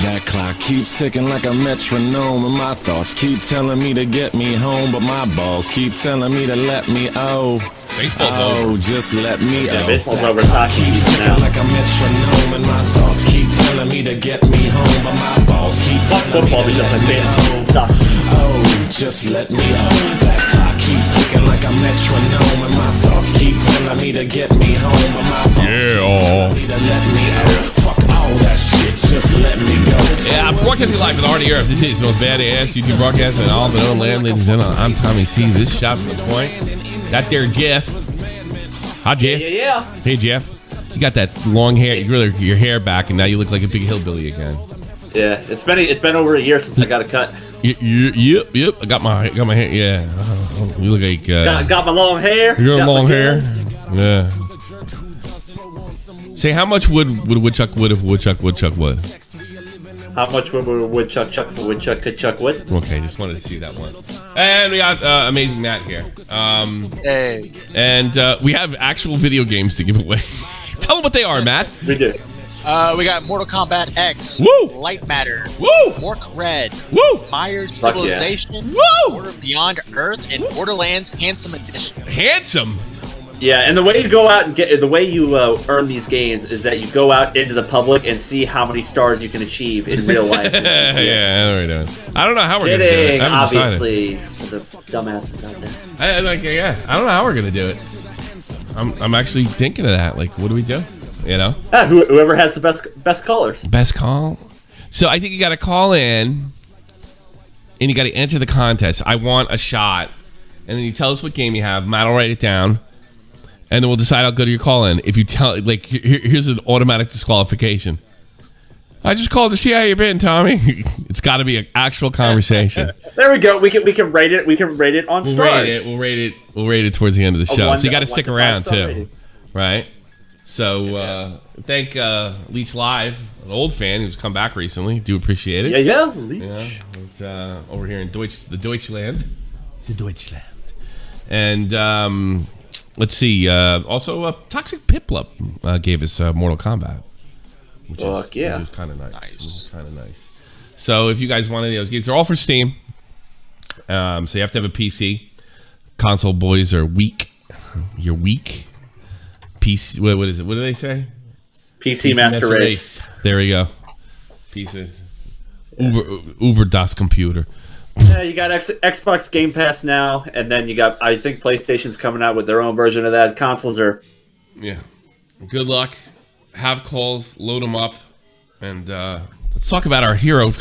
That clock keeps ticking like a metronome, and my thoughts keep telling me to get me home, but my balls keep telling me to let me just let me baseball's That over. clock keeps ticking like a metronome, and my thoughts keep telling me to get me home, but my balls keep telling me to let me just let me That clock keeps ticking like a metronome, and my thoughts keep telling me to get me home, but my balls keep telling me to let me Fuck all that shit, just let me go. Yeah, I'm broadcasting live with Artie Earth. This is the most badass YouTube broadcast in all the known land, ladies and gentlemen. I'm Tommy C. This shot from the point. That there Jeff. Hi, Jeff. Yeah. Hey, Jeff. You got that long hair. You grew your hair back, and now you look like a big hillbilly again. Yeah, it's been over a year since I got a cut. Yep. I got my hair. Yeah, you look like Got my long hair. You got long hair. Yeah. Say, how much would woodchuck would if woodchuck would? How much would woodchuck chuck for woodchuck could chuck wood? Okay, just wanted to see that once. And we got amazing Matt here. Hey. And we have actual video games to give away. Tell them what they are, Matt. We do. We got Mortal Kombat X, Woo! Light Matter, Woo! Mork Red, Woo! Myers Fuck Civilization, Woo! Border Beyond Earth, and Borderlands Handsome Edition. Handsome. Yeah, and the way you go out and the way you earn these games is that you go out into the public and see how many stars you can achieve in real life. Yeah, I know what we're doing. I don't know how we're gonna do it. Kidding, I haven't decided. obviously, for the dumbasses out there. I don't know how we're gonna do it. I'm actually thinking of that. Like, what do we do? You know? Whoever has the best callers. Best call. So I think you got to call in, and you got to answer the contest. I want a shot, and then you tell us what game you have. Matt will write it down, and then we'll decide how good your call in. If you tell, like, here's an automatic disqualification. I just called to see how you been, Tommy. It's got to be an actual conversation. There we go. We can rate it. We can rate it on stars. We'll rate it towards the end of the show. So you got to stick around too, rating. right? So thank Leech Live, an old fan who's come back recently. Do appreciate it. Yeah, Leech. Yeah, over here in Deutschland. It's in Deutschland. And let's see. Also, Toxic Piplup gave us Mortal Kombat. Which is kind of nice. Kind of nice. So if you guys want any of those games, they're all for Steam. So you have to have a PC. Console boys are weak. You're weak. PC, what is it? What do they say? PC Master Race. There we go. Pieces. Uber das Computer. Yeah, you got Xbox Game Pass now, and then you got, I think PlayStation's coming out with their own version of that. Consoles are... Yeah. Good luck. Have calls. Load them up. And let's talk about our hero.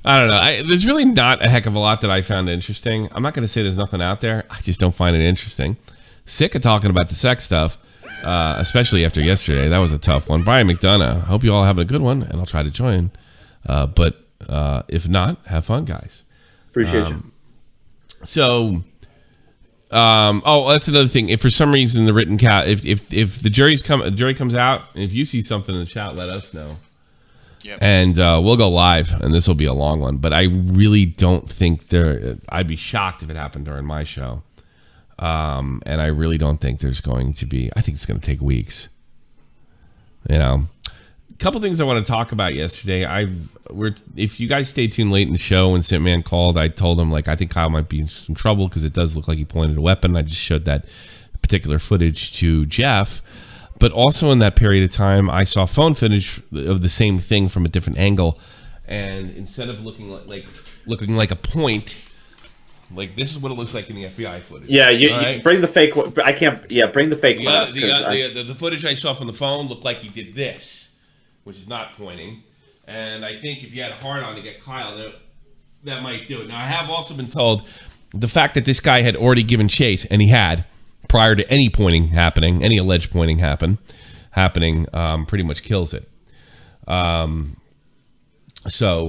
I don't know. There's really not a heck of a lot that I found interesting. I'm not going to say there's nothing out there. I just don't find it interesting. Sick of talking about the sex stuff, especially after yesterday. That was a tough one. Brian McDonough, hope you all having a good one, and I'll try to join. But if not, have fun, guys. Appreciate you. So, that's another thing. If for some reason the written cat, if the jury comes out, and if you see something in the chat, let us know. Yep. And we'll go live, and this will be a long one. But I really don't think I'd be shocked if it happened during my show. And I really don't think there's going to be. I think it's going to take weeks. You know, a couple things I want to talk about yesterday. If you guys stay tuned late in the show when Sitman called, I told him like I think Kyle might be in some trouble because it does look like he pointed a weapon. I just showed that particular footage to Jeff. But also in that period of time, I saw phone footage of the same thing from a different angle, and instead of looking like a point. Like, this is what it looks like in the FBI footage. Yeah, you bring the fake one. I can't. Yeah, bring the fake one up. The footage I saw from the phone looked like he did this, which is not pointing. And I think if you had a hard on to get Kyle, that might do it. Now, I have also been told the fact that this guy had already given chase, and he had, prior to any pointing happening, any alleged pointing happening, pretty much kills it. So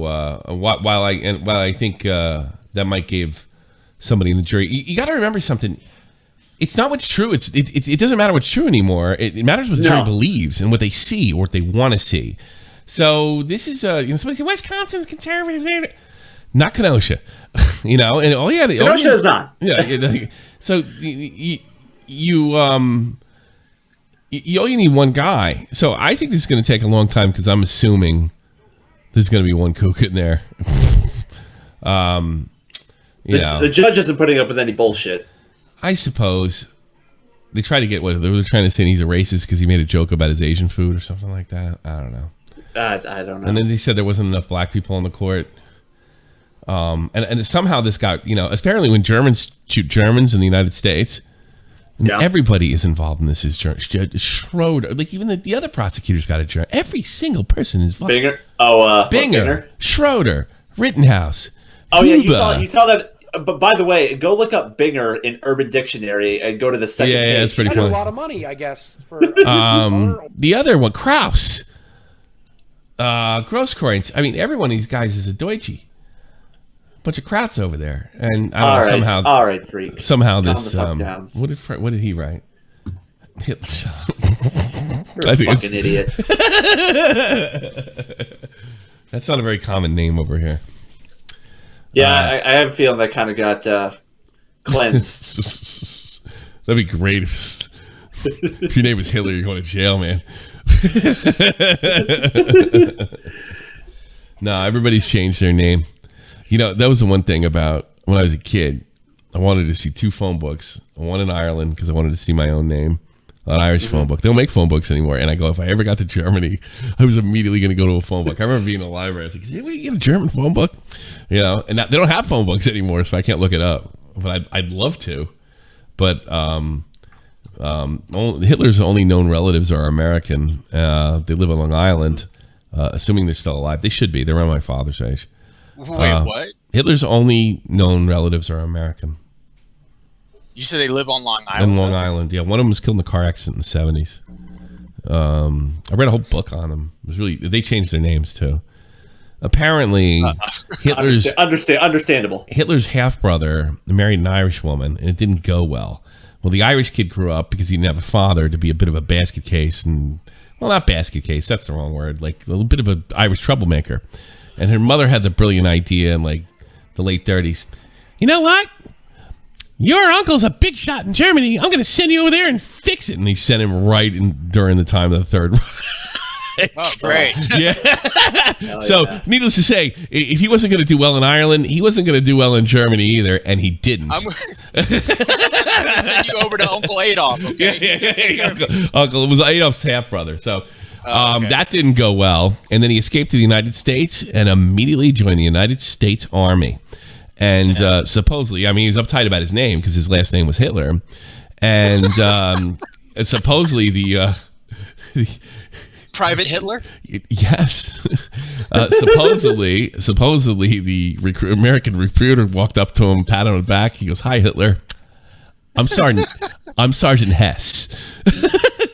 while I think that might give somebody in the jury, you got to remember something. It's not what's true. It doesn't matter what's true anymore. It matters what the jury believes and what they see or what they want to see. So this is somebody say Wisconsin's conservative, not Kenosha, and all you had. Kenosha is not. Yeah. So you only need one guy. So I think this is going to take a long time because I'm assuming there's going to be one kook in there. The judge isn't putting up with any bullshit. I suppose they try to get what they were trying to say he's a racist because he made a joke about his Asian food or something like that. I don't know. I don't know. And then they said there wasn't enough black people on the court. And somehow this got, apparently when Germans shoot Germans in the United States, everybody is involved in this. Is Schroeder, like even the other prosecutors got a German. Every single person is involved. Binger? Binger, Schroeder, Rittenhouse. Oh yeah, you saw that. But by the way, go look up Binger in Urban Dictionary and go to the second page. Yeah, it's pretty That's funny. a lot of money, I guess. For the other one, Kraus, Grosskreutz. I mean, every one of these guys is a Deutschie. Bunch of Krauts over there, and I don't know, all right, freak. Somehow Calm this. the fuck down. What did he write? Hitler. You're a fucking idiot. That's not a very common name over here. Yeah, I have a feeling that kind of got cleansed. That'd be great if your name was Hitler. You're going to jail, man. No, everybody's changed their name. That was the one thing about when I was a kid. I wanted to see 2 phone books. One in Ireland because I wanted to see my own name. An Irish phone book. They don't make phone books anymore. And I go, if I ever got to Germany, I was immediately going to go to a phone book. I remember being in a library. I was like, "Is anybody get a German phone book?" And they don't have phone books anymore, so I can't look it up. But I'd love to. But Hitler's only known relatives are American. They live on Long Island, assuming they're still alive. They should be. They're around my father's age. Wait, what? Hitler's only known relatives are American. You said they live on Long Island? On Long Island, yeah. One of them was killed in a car accident in the 70s. I read a whole book on them. It was really, they changed their names too. Apparently, Hitler's understandable. Hitler's half brother married an Irish woman, and it didn't go well. Well, the Irish kid grew up because he didn't have a father to be a bit of a basket case, and not basket case. That's the wrong word. Like a little bit of an Irish troublemaker. And her mother had the brilliant idea in like the late 30s. You know what? Your uncle's a big shot in Germany. I'm going to send you over there and fix it. And he sent him right in during the time of the Third Reich. Oh, great. Yeah. So, needless to say, if he wasn't going to do well in Ireland, he wasn't going to do well in Germany either, and he didn't. I'm going to send you over to Uncle Adolf, okay? Uncle, it was Adolf's half-brother. So, okay. that didn't go well. And then he escaped to the United States and immediately joined the United States Army. And supposedly, I mean, he was uptight about his name because his last name was Hitler. And supposedly the Private Hitler? Yes. Supposedly the American recruiter walked up to him, pat on the back. He goes, "Hi, Hitler. I'm Sergeant Hess."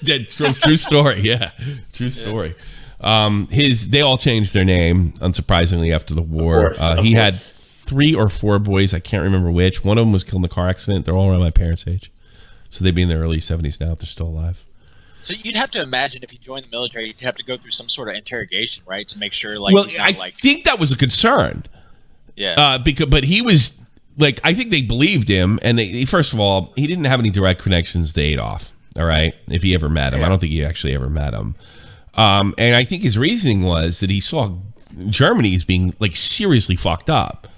True story. Yeah, true story. They all changed their name, unsurprisingly, after the war. He had 3 or 4 boys. I can't remember which. One of them was killed in a car accident. They're all around my parents' age. So they'd be in their early 70s now if they're still alive. So you'd have to imagine if you joined the military, you'd have to go through some sort of interrogation, right? To make sure, like, he's not, I think that was a concern. Yeah. But he was, like, I think they believed him. And first of all, he didn't have any direct connections to Adolf. All right? If he ever met him. Yeah. I don't think he actually ever met him. And I think his reasoning was that he saw Germany as being, like, seriously fucked up.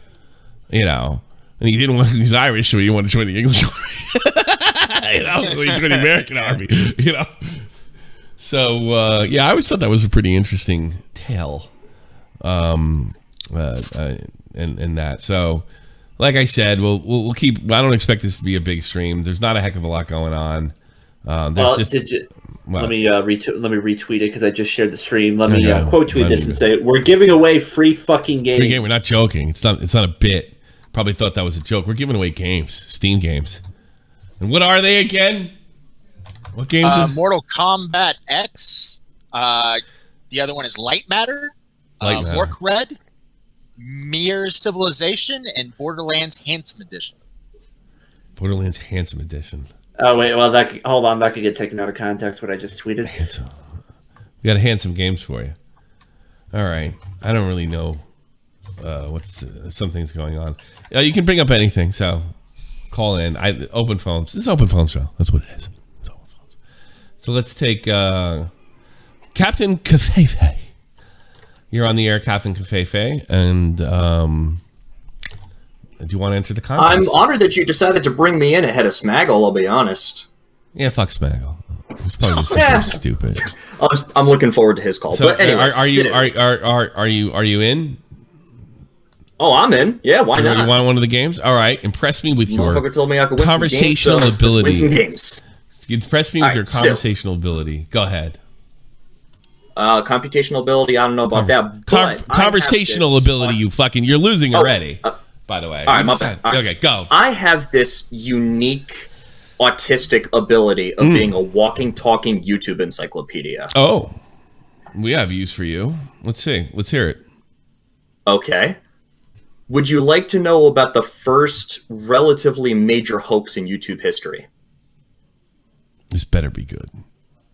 And he didn't want, he's Irish, so he didn't want to join the English Army. He joined the American Army, So, I always thought that was a pretty interesting tale. And that. So, like I said, we'll keep, I don't expect this to be a big stream. There's not a heck of a lot going on. Let me retweet it because I just shared the stream. Let me quote tweet this and say, "We're giving away free fucking games." Free game. We're not joking. It's not a bit. Probably thought that was a joke. We're giving away games, Steam games. And what are they again? What games? Mortal Kombat X. The other one is Light Matter. Work Red. Mere Civilization and Borderlands Handsome Edition. Borderlands Handsome Edition. Oh wait, well hold on, that could get taken out of context. What I just tweeted. Handsome. We got handsome games for you. All right, I don't really know something's going on. You can bring up anything, so call in. Open phones. This is open phone show. That's what it is. It's open phones. So let's take Captain Cafefe. You're on the air, Captain Cafefe, and do you want to enter the contest? I'm honored that you decided to bring me in ahead of Smaggle, I'll be honest. Yeah, fuck Smaggle. He's probably so stupid. I'm looking forward to his call. So but anyway, are you in? Oh, I'm in. Yeah, why not? You want one of the games? All right. Impress me with your told me I could win conversational some games, so ability. win some games. Impress me with your conversational ability. Go ahead. Computational ability, I don't know about that. But conversational ability, you're losing already. By the way. All right, my bad. Okay, go. I have this unique autistic ability of being a walking, talking YouTube encyclopedia. Oh, we have use for you. Let's see. Let's hear it. Okay. Would you like to know about the first relatively major hoax in YouTube history? This better be good.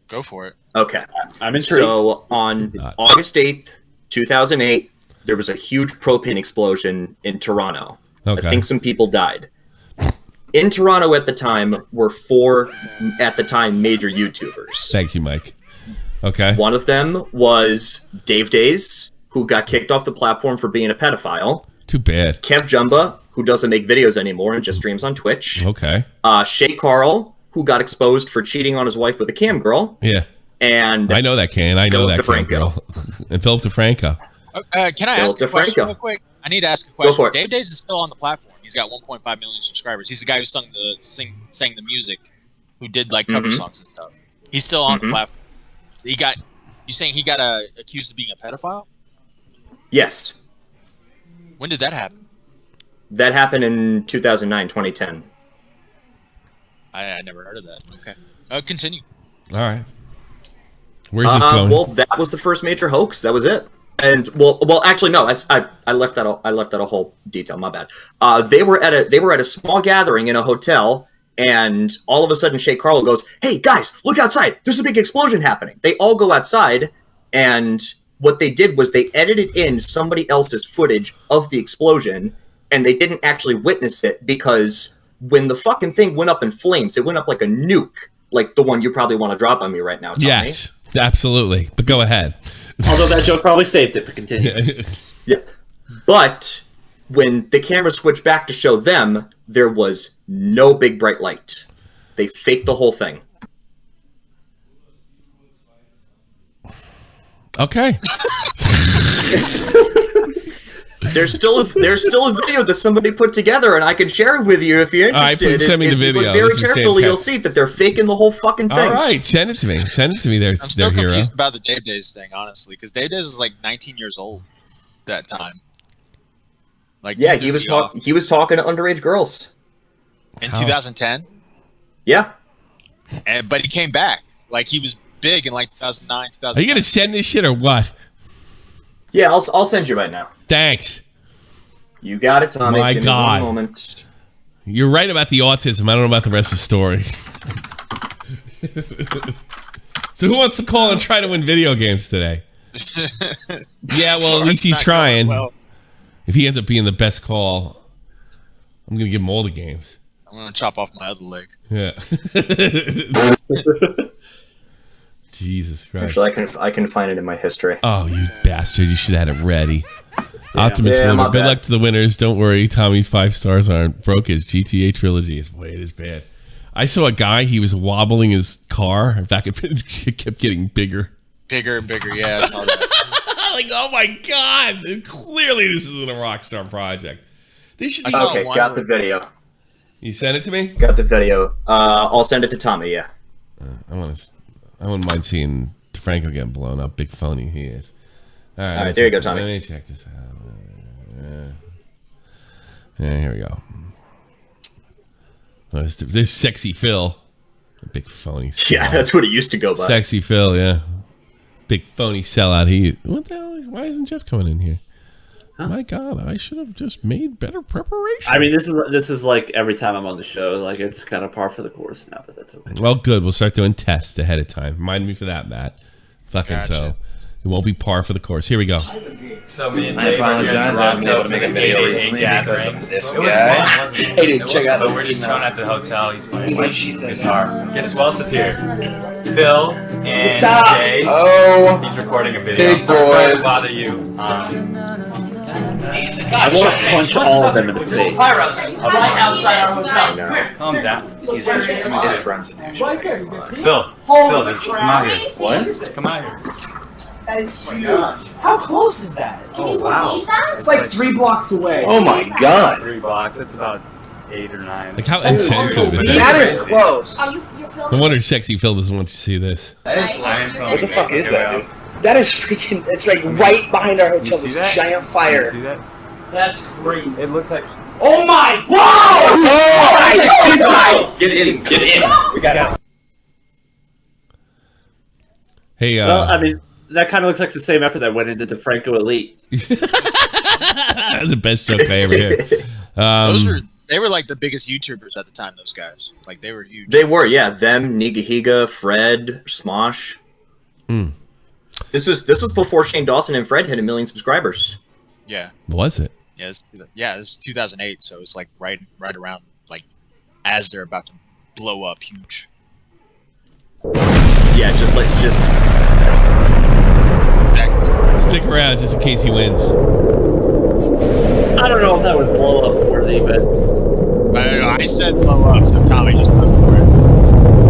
Go for it. Okay. I'm intrigued. So on August 8th, 2008, there was a huge propane explosion in Toronto. Okay. I think some people died. In Toronto at the time were 4, at the time, major YouTubers. Thank you, Mike. Okay. One of them was Dave Days, who got kicked off the platform for being a pedophile. Too bad. Kev Jumba, who doesn't make videos anymore and just streams on Twitch. Okay. Shay Carl, who got exposed for cheating on his wife with a cam girl. Yeah. And I know that can. I know Philip that cam girl. And Philip DeFranco. Can I ask a question real quick? I need to ask a question. Go for it. Dave Days is still on the platform. He's got 1.5 million subscribers. He's the guy who sang the music, who did like cover songs and stuff. He's still on the platform. You saying he got accused of being a pedophile? yes, When did that happen? that happened in 2009, 2010. I never heard of that. Okay. Continue. All right. Where's this going? Well, that was the first major hoax. That was it. And well, actually, no. I left out a whole detail. My bad. They were at a small gathering in a hotel, and all of a sudden, Shay Carlo goes, "Hey guys, look outside! There's a big explosion happening." They all go outside, and what they did was they edited in somebody else's footage of the explosion, and they didn't actually witness it because when the fucking thing went up in flames, it went up like a nuke, like the one you probably want to drop on me right now, Tommy. Yes, absolutely. But go ahead. Although that joke probably saved it, but continue. Yeah. But when the camera switched back to show them, there was no big bright light. They faked the whole thing. Okay. There's still a video that somebody put together, and I can share it with you if you're interested. All right, please send me the If you video. look very This is carefully, you'll fantastic. see that they're faking the whole fucking thing. All right, send it to me. Send it to me. There, I'm still hero. confused about the Dave Days thing, honestly, because Dave Days was like 19 years old that time. Like, Yeah, he was talking to underage girls. in 2010. Yeah. But he came back. Like, he was big in like 2009, 2010. Are you gonna send this shit or what? Yeah, I'll send you right now. Thanks. You got it, Tommy. My Give me God. one moment. You're right about the autism. I don't know about the rest of the story. So who wants to call and try to win video games today? Yeah, well, at least he's trying. Well, If he ends up being the best call, I'm going to give him all the games. I'm going to chop off my other leg. Yeah. Jesus Christ. Actually, I can find it in my history. Oh, you bastard. You should have had it ready. Optimus Yeah, winner. my Good bad. luck to the winners. Don't worry. Tommy's 5 stars aren't broke. His GTA trilogy is way it is bad. I saw a guy. He was wobbling his car. In fact, it kept getting bigger. Bigger and bigger. Yeah, I saw that. Like, oh my God. Clearly, this isn't a Rockstar project. They should I saw Okay, one got where- the video. You sent it to me? Got the video. I'll send it to Tommy, yeah. I wouldn't mind seeing Franco getting blown up. Big phony he is. All right, right, there you go, Tommy. Let me check this out. Yeah, here we go. Oh, there's Sexy Phil. Big phony. Yeah, sellout. that's what it used to go by. Sexy Phil, yeah. Big phony sellout. What the hell? Why isn't Jeff coming in here? My God, I should have just made better preparation. I mean, this is like every time I'm on the show, like it's kind of par for the course now, but that's okay. Well, good. We'll start doing tests ahead of time. Remind me for that, Matt. Fucking Gotcha. so. It won't be par for the course. Here we go. So me and I Dave are here in apologize. I haven't been able to make a video recently because of this guy. Hey, dude, check out But this we're just email. chilling at the hotel. He's playing What she said. guitar. Guess who else is here? Phil and What's up? Jay. Oh, He's recording a video. big So I'm sorry to boys. bother you. I want to punch all of them in the face. Right outside our hotel. Calm down. it's Brunson. Phil, just come out here. What? Come out here. That is huge. How close is that? Oh wow. It's like 3 blocks away. Oh my god. 3 blocks. That's about 8 or 9. Like how insensitive is That that? That is close. No wonder Sexy Phil doesn't want you to see this. I am filming. What the fuck is that, dude? That is freaking. It's like right behind our hotel. You This see that? giant See fire. that? That's crazy. It looks like. Oh my! Whoa! Get in. We got it. Hey, Well, I mean, that kind of looks like the same effort that went into DeFranco Elite. that's the best joke I ever hear. They were like the biggest YouTubers at the time. Those guys, like they were huge. They were, yeah. Them, Nigahiga, Fred, Smosh. Hmm. This was before Shane Dawson and Fred hit 1 million subscribers. Yeah, Was it? yeah. This is 2008, so it's like right around like as they're about to blow up huge. Yeah, just Exactly. Stick around just in case he wins. I don't know if that was blow up worthy, but I said blow up, so Tommy just went for it.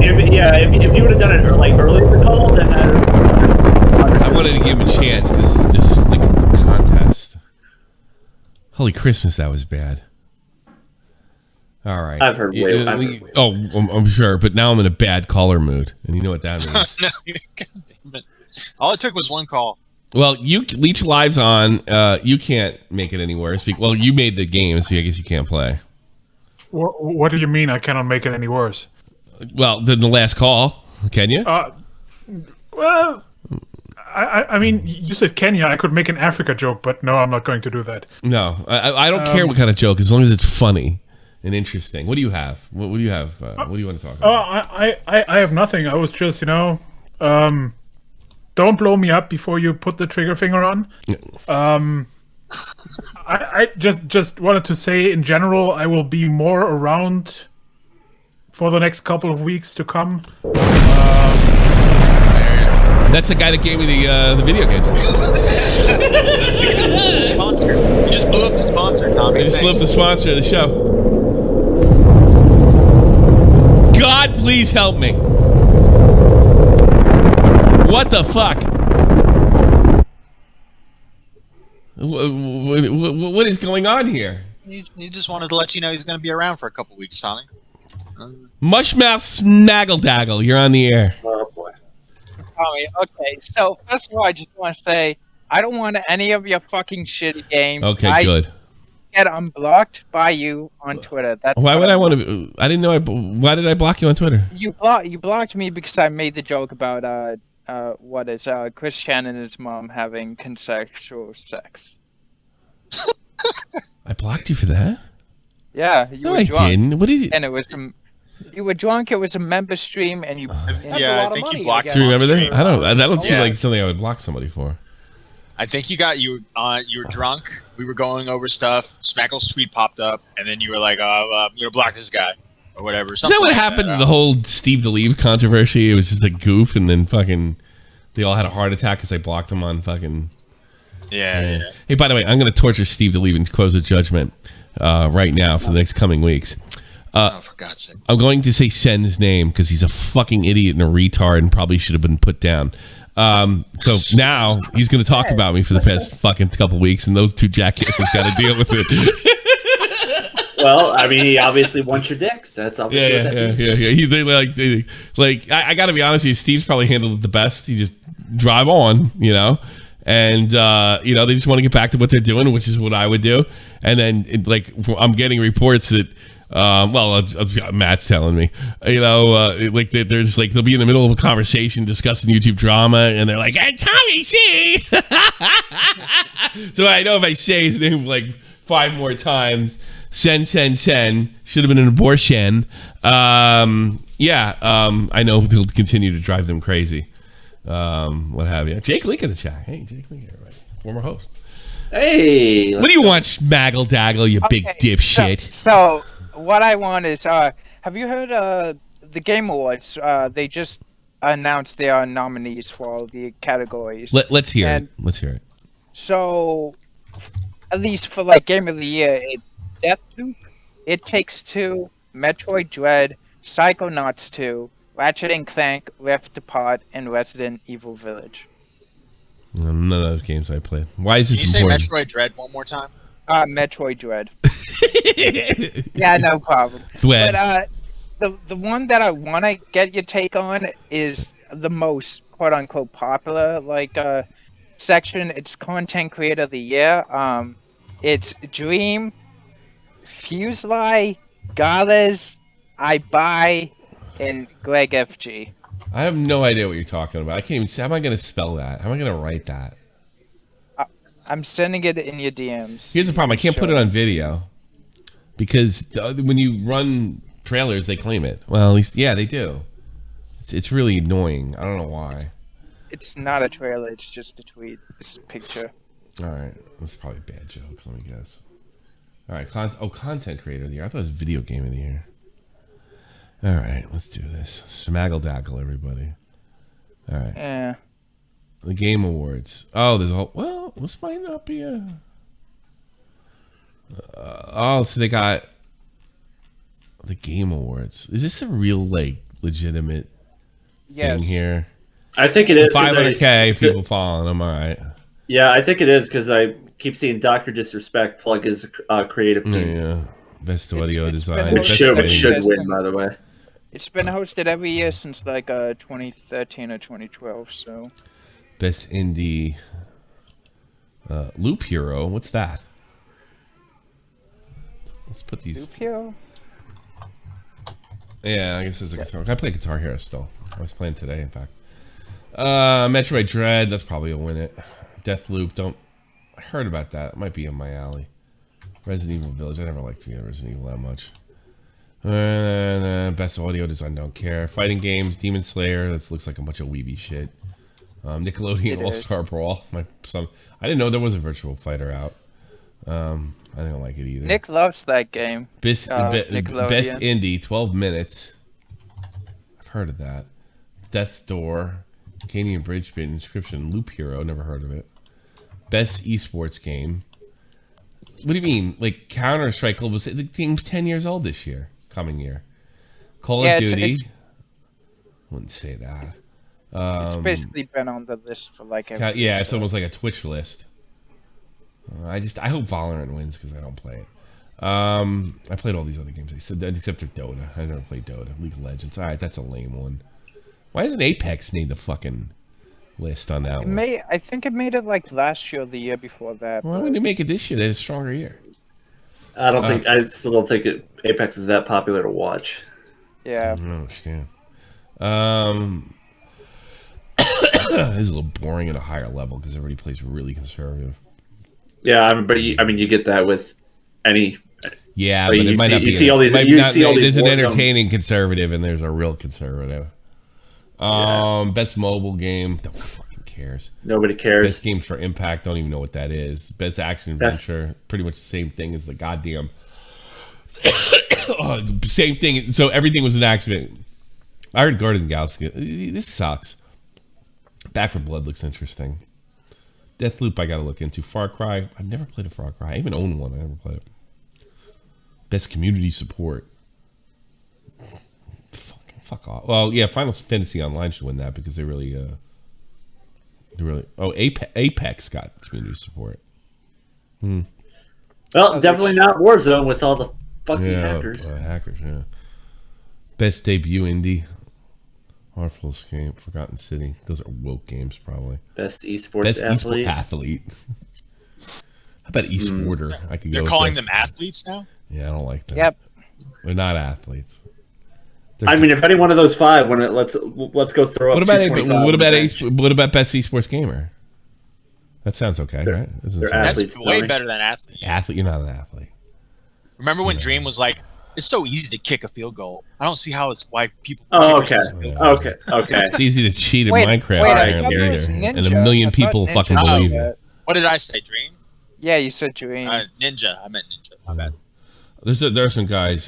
if you would have done it like early in the call, then I wanted to give him a chance because this is like a contest. Holy Christmas, that was bad. All right. I've heard way. I've heard way. Oh, I'm sure, but now I'm in a bad caller mood, and you know what that means. No, God damn it! All it took was one call. Well, you Leech Live's on. You can't make it any worse. Well, you made the game, so I guess you can't play. What do you mean I cannot make it any worse? Well, then the last call, can you? Well, I mean, you said Kenya. I could make an Africa joke, but no, I'm not going to do that. No, I don't care what kind of joke, as long as it's funny and interesting. What do you have? What do you have? What do you want to talk about? I have nothing. I was just, don't blow me up before you put the trigger finger on. I just wanted to say, in general, I will be more around for the next couple of weeks to come. That's the guy that gave me the video games. Sponsor. You just blew up the sponsor, Tommy. I just blew up the sponsor of the show. God, please help me. What the fuck? What is going on here? He just wanted to let you know he's going to be around for a couple weeks, Tommy. Mushmouth Snaggle-Daggle, you're on the air. Oh boy. Tommy, okay, so first of all, I just want to say I don't want any of your fucking shitty games. Okay, good. Get unblocked by you on Twitter. That's Why would I want to? I didn't know. Why did I block you on Twitter? You blocked me because I made the joke about what is Chris Shannon and his mom having consensual sex. I blocked you for that? Yeah, you No, were I drunk. didn't. What did you? And it was you were drunk. It was a member stream, and you. Yeah, I think you blocked Do you remember that? stream. I don't. That don't seem Yeah. like something I would block somebody for. I think you were drunk. We were going over stuff. Smackle's tweet popped up, and then you were like, I'm gonna block this guy or whatever. Is that what happened to the whole Steve DeLeve controversy? It was just a goof, and then fucking they all had a heart attack because I blocked them on fucking. Yeah. Hey, by the way, I'm going to torture Steve DeLeve and close the judgment right now for the next coming weeks. For God's sake. I'm going to say Sen's name because he's a fucking idiot and a retard and probably should have been put down. So now he's going to talk about me for the past fucking couple weeks, and those two jackasses got to deal with it. Well, I mean, he obviously wants your dick. That's obviously what that means. Yeah. I got to be honest with you, Steve's probably handled it the best. He just drive on, and they just want to get back to what they're doing, which is what I would do. And then I'm getting reports that Matt's telling me, there's they'll be in the middle of a conversation discussing YouTube drama, and they're like, "Hey, Tommy C." So I know if I say his name 5 more times, Sen should have been an abortion. I know he'll continue to drive them crazy. What have you? Jake Leak in the chat. Hey, Jake Leak, everybody. former host. Hey, What do you want, Schmaggle Daggle, you big dipshit? So what I want is, have you heard the Game Awards? They just announced their nominees for all the categories. Let's hear it. Let's hear it. So, at least for like Game of the Year, it's Deathloop, It Takes Two, Metroid Dread, Psychonauts 2, Ratchet and Clank, Rift Apart, and Resident Evil Village. None of those games I played. Why is this Can you important? say Metroid Dread one more time? Metroid Dread. Yeah, no problem. Thread. But the one that I want to get your take on is the most quote unquote popular section. It's Content Creator of the Year. It's Dream, Fuseli, Gales, iBuy, and Greg FG. I have no idea what you're talking about. I can't even say. How am I going to spell that? How am I going to write that? I'm sending it in your DMs. Here's the problem. I can't put it on video because when you run trailers, they claim it. Well, at least, yeah, they do. It's really annoying. I don't know why. It's not a trailer. It's just a tweet. It's a picture. All right. That's probably a bad joke. Let me guess. All right. Content creator of the year. I thought it was video game of the year. All right. Let's do this. Smaggle Daggle, everybody. All right. Yeah. The Game Awards. Oh, there's a whole... Well, this might not be a... so they got... The Game Awards. Is this a real, legitimate thing here? I think it is. 500K people following them, all right. Yeah, I think it is because I keep seeing Dr. Disrespect plug his creative team. Yeah. Best audio design. Which should win, by the way. It's been hosted every year since 2013 or 2012, so... Best indie Loop Hero. What's that? Let's put these. Loop Hero? Yeah, I guess it's a guitar. I play Guitar Hero still. I was playing today, in fact. Metroid Dread. That's probably a win it. Deathloop. I heard about that. It might be in my alley. Resident Evil Village. I never liked Resident Evil that much. Best audio design. Don't care. Fighting games. Demon Slayer. This looks like a bunch of weeby shit. Nickelodeon All-Star Brawl. My son, I didn't know there was a virtual fighter out. I didn't like it either. Nick loves that game. Best indie, 12 minutes. I've heard of that. Death's Door, Canadian Bridge Bit, Inscription, Loop Hero. Never heard of it. Best esports game. What do you mean? Counter-Strike Global? The game's 10 years old this year. Coming year. Call of Duty. Wouldn't say that. It's basically been on the list for every yeah, it's almost like a Twitch list. I hope Valorant wins because I don't play it. I played all these other games except for Dota. I never played Dota. League of Legends. All right, that's a lame one. Why hasn't Apex made the fucking list on that one? I think it made it last year or the year before that. Why wouldn't it make it this year? They had a stronger year. I still don't think Apex is that popular to watch. Yeah. I don't understand. This is a little boring at a higher level because everybody plays really conservative. Yeah, but you get that with any. Yeah, but it might not be. You see all these. There's an entertaining conservative and there's a real conservative. Best mobile game. Don't fucking cares. Nobody cares. Best games for Impact. Don't even know what that is. Best action adventure. Pretty much the same thing as the goddamn. Same thing. So everything was an accident. I heard Guardian of the Galaxy. This sucks. Back 4 Blood looks interesting. Deathloop I gotta look into. Far Cry. I've never played a Far Cry. I even own one. I never played it. Best community support. Fuck off. Well, yeah, Final Fantasy Online should win that because they really. Oh, Apex got community support. Well, definitely not Warzone with all the fucking hackers. Hackers, yeah. Best debut indie. Harmful Escape, Forgotten City. Those are woke games, probably. Best esports athlete. How about esporter? I could They're calling them athletes now? Yeah, I don't like that. Yep. They're not athletes. If any one of those five, let's go throw up. What about best esports gamer? That sounds okay, right? That's way better than athlete. Athlete, you're not an athlete. Remember when Dream was like, it's so easy to kick a field goal. I don't see how it's why people. Oh, okay. It's easy to cheat in Minecraft, apparently, and a million people fucking believe it. What did I say? Dream? Yeah, you said Dream. Ninja. I meant Ninja. My bad. There are some guys.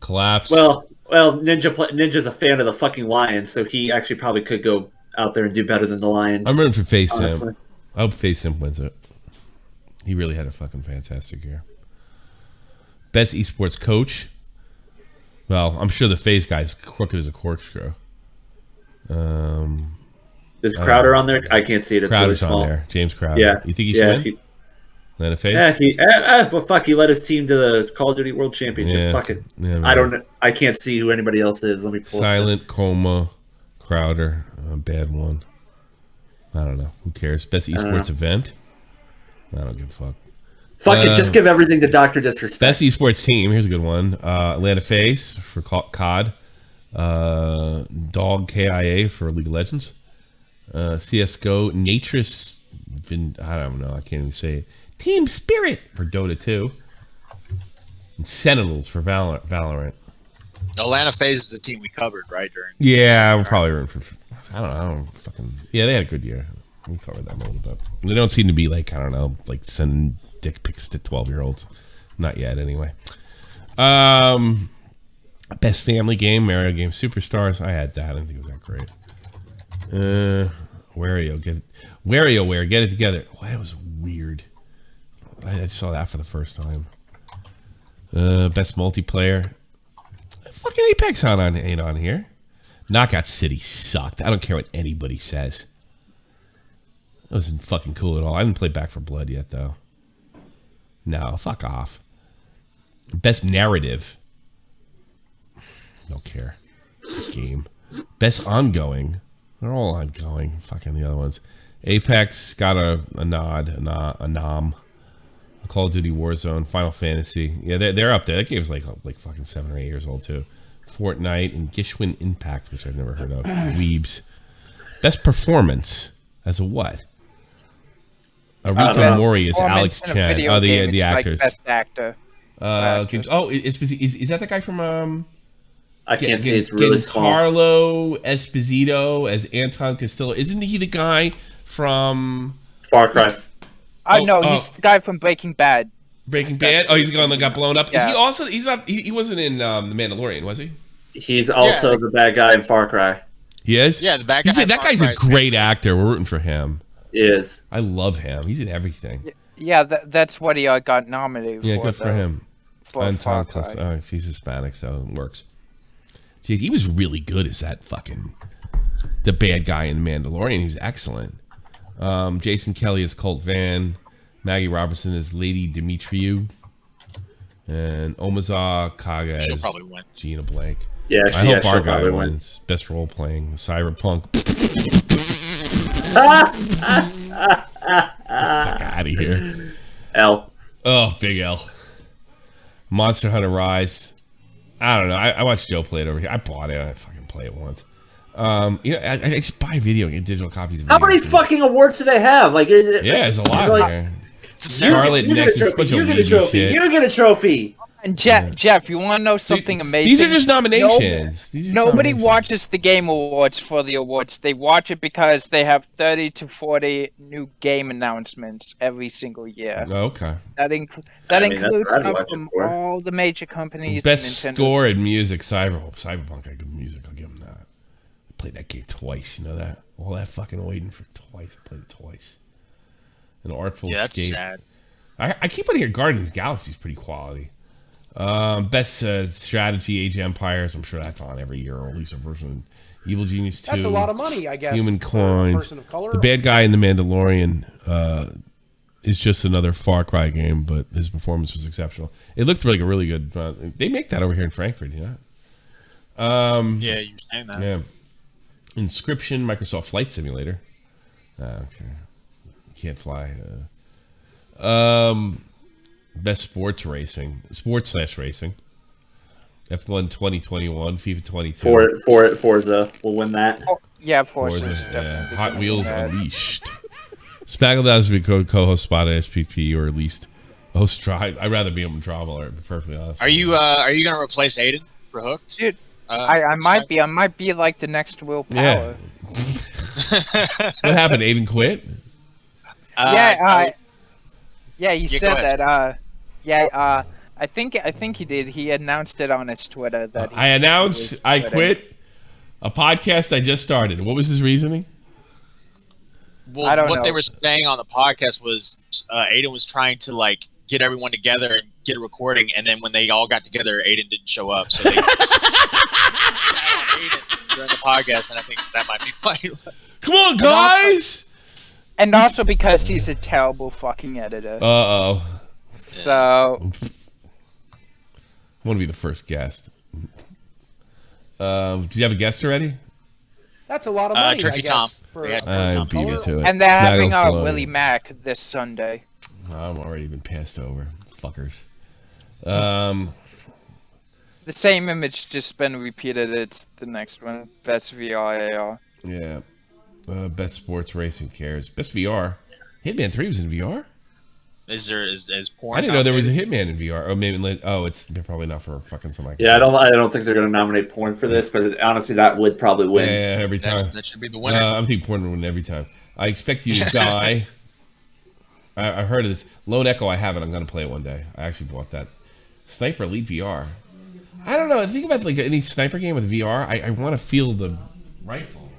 Collapse. Well, Ninja's a fan of the fucking Lions, so he actually probably could go out there and do better than the Lions. I'm rooting for Face honestly. Simp. I hope Face Simp wins it. He really had a fucking fantastic year. Best esports coach. Well, I'm sure the Face guy's crooked as a corkscrew. Is Crowder on there? I can't see it. It's Crowder's really small. on there. James Crowder. Yeah. You think he should win? Then a Face? Yeah, well, fuck. He led his team to the Call of Duty World Championship. Yeah. Fuck it. Yeah, I can't see who anybody else is. Let me pull Silent, Coma, Crowder. Bad one. I don't know. Who cares? Best esports event? I don't give a fuck. Fuck it. Just give everything to Dr. Disrespect. Best esports team. Here's a good one. Atlanta Face for COD. Dog KIA for League of Legends. CSGO. Natris. I don't know. I can't even say it. Team Spirit for Dota 2. And Sentinels for Valorant. Atlanta FaZe is the team we covered, right? Yeah, I'm probably rooting for. I don't fucking. Yeah, they had a good year. We covered them a little bit. They don't seem to be like, I don't know, like sending dick pics to 12-year-olds. Not yet, anyway. Best family game, Mario Game Superstars. I had that. I didn't think it was that great. WarioWare, get it together. Well, that was weird. I saw that for the first time. Best multiplayer. Fucking Apex ain't on here. Knockout City sucked. I don't care what anybody says. That wasn't fucking cool at all. I didn't play Back 4 Blood yet, though. No, fuck off. Best narrative. Don't care. Game. Best ongoing. They're all ongoing. Fucking the other ones. Apex got a nod, a nom. Call of Duty Warzone, Final Fantasy. Yeah, they're up there. That game's like fucking 7 or 8 years old too. Fortnite and Gishwin Impact, which I've never heard of. Weebs. Best performance as a what? Rika Mori is Alex Chen. Oh, the actors. Like best actor. Is that the guy from? I can't see. It's really small. Giancarlo Esposito as Anton Castillo. Isn't he the guy from Far Cry? No, he's the guy from Breaking Bad. Breaking Bad? Oh, he's the guy that got blown up. Yeah. Is he also? He's not. He wasn't in The Mandalorian, was he? He's also the bad guy in Far Cry. He is. Yeah, the bad guy. That guy's a great actor. We're rooting for him. He is. I love him. He's in everything. Yeah, that's what he got nominated for. Yeah, good for him. For Far Cry. Oh, he's Hispanic, so it works. Jeez, he was really good as that fucking the bad guy in Mandalorian. He was excellent. Jason Kelly as Colt Van. Maggie Robertson as Lady Demetriou. And Omaza Kaga as probably win. Gina Blake. Yeah, I hope our guy wins. Best role playing. Cyberpunk. Fuck out of here. L. Oh, big L. Monster Hunter Rise. I don't know. I watched Joe play it over here. I bought it. I fucking play it once. I just buy video and get digital copies of How many fucking awards do they have? Like, there's a lot here. Scarlet Nexus, bunch of Ouija shit. You get a trophy. And Jeff, you want to know something amazing? These are just nominations. Nobody watches the Game Awards for the awards. They watch it because they have 30 to 40 new game announcements every single year. Okay. That includes stuff from all the major companies. Best score in music, Cyberpunk had good music. I'll give them that. I played that game twice. You know that? All that fucking waiting for twice. I played it twice. An Artful Escape. That's sad. I keep on hearing Guardians of the Galaxy is pretty quality. Best strategy, Age of Empires. I'm sure that's on every year, or at least a version. Evil Genius 2. That's a lot of money, I guess. Humankind. Person of color. The bad guy in The Mandalorian is just another Far Cry game, but his performance was exceptional. It looked like a really good. They make that over here in Frankfurt, you know. Yeah, you were saying that. Yeah. Inscription, Microsoft Flight Simulator. Okay. Can't fly. Best sports racing. Sports/racing. F1 2021, FIFA 22. Forza will win that. Yeah, Forza. Yeah. Hot Wheels Unleashed. Spaggle Down to be co-host spot at SPP, or at least host Drive. I'd rather be on Drama, to be perfectly honest. Are you gonna replace Aiden for Hooked? Dude, I might be. I might be like the next Will Power. Yeah. What happened? Aiden quit? He said that. I think he did. He announced it on his Twitter that I quit a podcast I just started. What was his reasoning? Well, what they were saying on the podcast was Aiden was trying to like get everyone together and get a recording, and then when they all got together, Aiden didn't show up, so they Aiden during the podcast, and I think that might be why. Come on, guys! And also because he's a terrible fucking editor. So I want to be the first guest. Do you have a guest already? That's a lot of money. Turkey Tom. I beat it to it. And they're having our Willie Mac this Sunday. I'm already been passed over, fuckers. The same image just been repeated. It's the next one. Best VR AR. Yeah. Best sports race. Who cares? Best VR. Hitman 3 was in VR. Is porn? I didn't know there was a Hitman in VR. Or maybe it's probably not for fucking somebody. Yeah, I don't think they're gonna nominate porn for this, but honestly, that would probably win. Yeah, every time. That should be the winner. I'm thinking porn would win every time. I expect you to die. I heard of this. Lone Echo, I have it. I'm gonna play it one day. I actually bought that. Sniper Elite VR. I don't know. Think about like any sniper game with VR. I want to feel the rifle.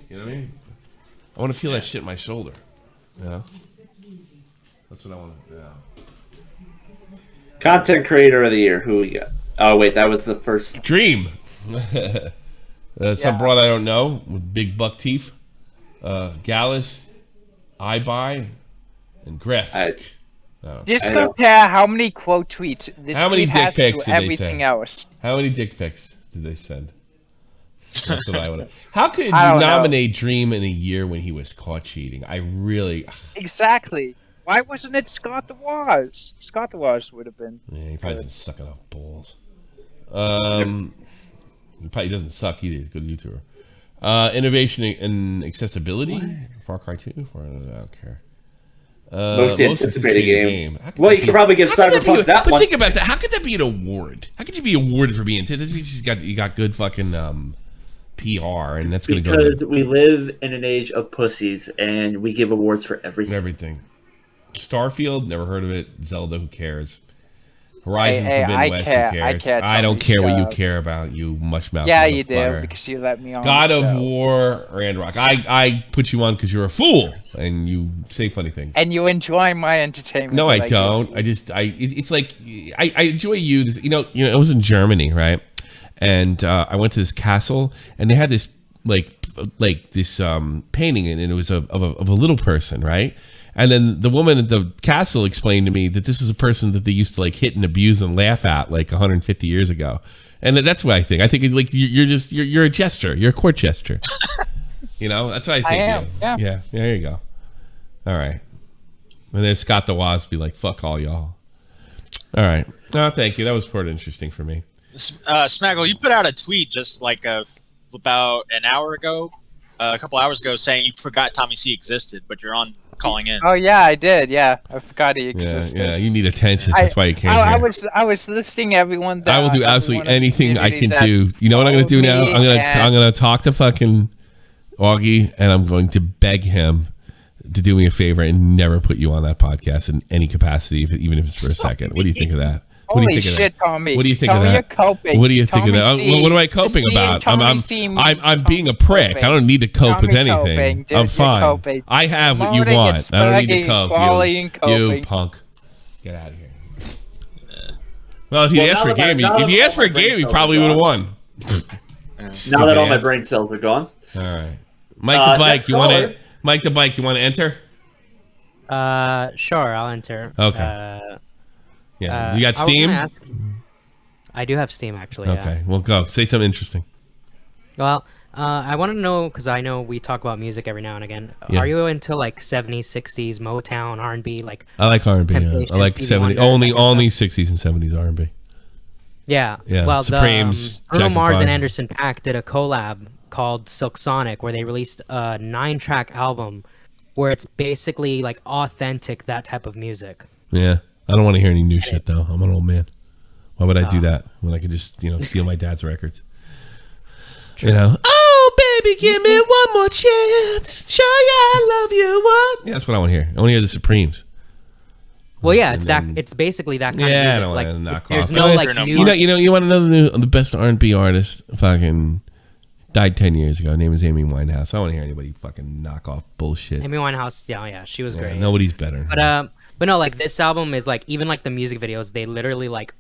You know what I mean? I want to feel that shit in my shoulder. You know? That's what I want to do. Content creator of the year. Who we got? Oh wait, that was the first. Dream. Some broad I don't know with big buck teeth. Gallus, iBuy, and Griff. Just compare how many quote tweets this tweet has to did everything they else. How many dick pics did they send? That's what I want to. How could you nominate Dream in a year when he was caught cheating? I really. Exactly. Why wasn't it Scott the Waz? Scott the Waz would have been. Yeah, he probably doesn't suck enough balls. He probably doesn't suck either. He's a good YouTuber. Innovation and accessibility. What? Far Cry 2. I don't care. Most anticipated game. Well, you could probably give Cyberpunk that one. But think about that. How could that be an award? How could you be awarded for being? You got good fucking PR, and that's going to go. Because we live in an age of pussies, and we give awards for everything. Everything. Starfield, never heard of it. Zelda, who cares? Horizon Forbidden West, who cares? I don't care what you care about, you mushmouth. Yeah, you do, because you let me on. God of War, Randrock. I put you on because you're a fool, and you say funny things. And you enjoy my entertainment. No, I don't. It's like I enjoy you. This, you know, I was in Germany, right? And I went to this castle, and they had this like this painting, and it was of a little person, right? And then the woman at the castle explained to me that this is a person that they used to like hit and abuse and laugh at like 150 years ago. And that's what I think. I think like you're a jester. You're a court jester. You know, that's what I think. I am. Yeah. There you go. All right. And then Scott the Wasp be like, "Fuck all y'all." All right. No, thank you. That was quite interesting for me. Smaggle, you put out a tweet just like about an hour ago, a couple hours ago, saying you forgot Tommy C existed, but you're on calling in. Oh yeah, I did. Yeah, I forgot he existed. Yeah, you need attention. That's why you came here. I was listing everyone. I will do absolutely anything I can do. You know what I'm going to do now? I'm going to talk to fucking Augie, and I'm going to beg him to do me a favor and never put you on that podcast in any capacity, even if it's for a second. What do you think of that? What do you think of that? Tommy. What do you think of that? You're coping. What do you think of that? What am I coping about? I'm being a prick. I don't need to cope with anything. I'm fine. I have what you want. I don't need to cope. You punk. Get out of here. Well, if you asked for a game, he probably would have won. Now that all my brain cells are gone. All right, Mike the Bike. You want to? Mike the Bike. You want to enter? Sure, I'll enter. Okay. Yeah, you got Steam? I do have Steam, actually. Okay, yeah. Well, go. Say something interesting. Well, I want to know, because I know we talk about music every now and again. Yeah. Are you into like 70s, 60s, Motown, R&B? Like I like R&B. Yeah. I like 70s. Only 60s and 70s R&B. Yeah. Yeah. Well, Supremes, Bruno Mars and Anderson .Paak did a collab called Silk Sonic, where they released a 9-track album where it's basically like authentic, that type of music. Yeah. I don't want to hear any new shit though. I'm an old man. Why would I do that when I could just, steal my dad's records? True. Oh Baby, give me one more chance. Show you I love you. What? Yeah, that's what I want to hear. I want to hear the Supremes. Well, yeah, it's basically that kind of music. I don't want to knock there's off. no like new. You want to know the best R&B artist? Fucking died 10 years ago. Her name is Amy Winehouse. I don't want to hear anybody fucking knock off bullshit. Amy Winehouse, yeah, she was great. Nobody's better. But no, like this album is like even like the music videos, they literally like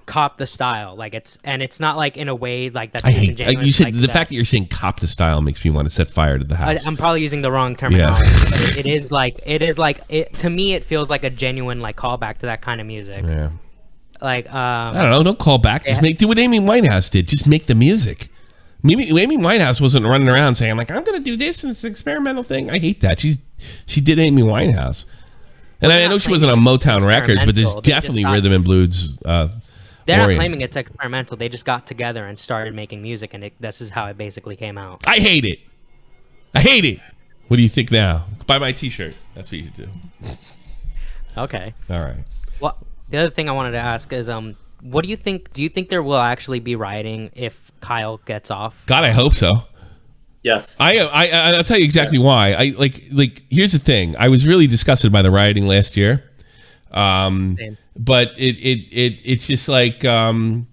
cop the style. Like it's not like in a way like that's disingenuous. You said like the fact that you're saying cop the style makes me want to set fire to the house. I'm probably using the wrong terminology. But it is like to me it feels like a genuine like callback to that kind of music. Yeah. Like I don't know, don't call back. Just do what Amy Winehouse did. Just make the music. Amy Winehouse wasn't running around saying like I'm gonna do this and it's an experimental thing. I hate that. She did Amy Winehouse. And I know she wasn't on Motown Records, but there's definitely rhythm and blues. They're not claiming it's experimental. They just got together and started making music, and this is how it basically came out. I hate it. What do you think now? Buy my T-shirt. That's what you should do. Okay. All right. Well, the other thing I wanted to ask is, what do you think? Do you think there will actually be rioting if Kyle gets off? God, I hope so. Yes. I'll tell you exactly why. I like. Here's the thing. I was really disgusted by the rioting last year. But it's just like you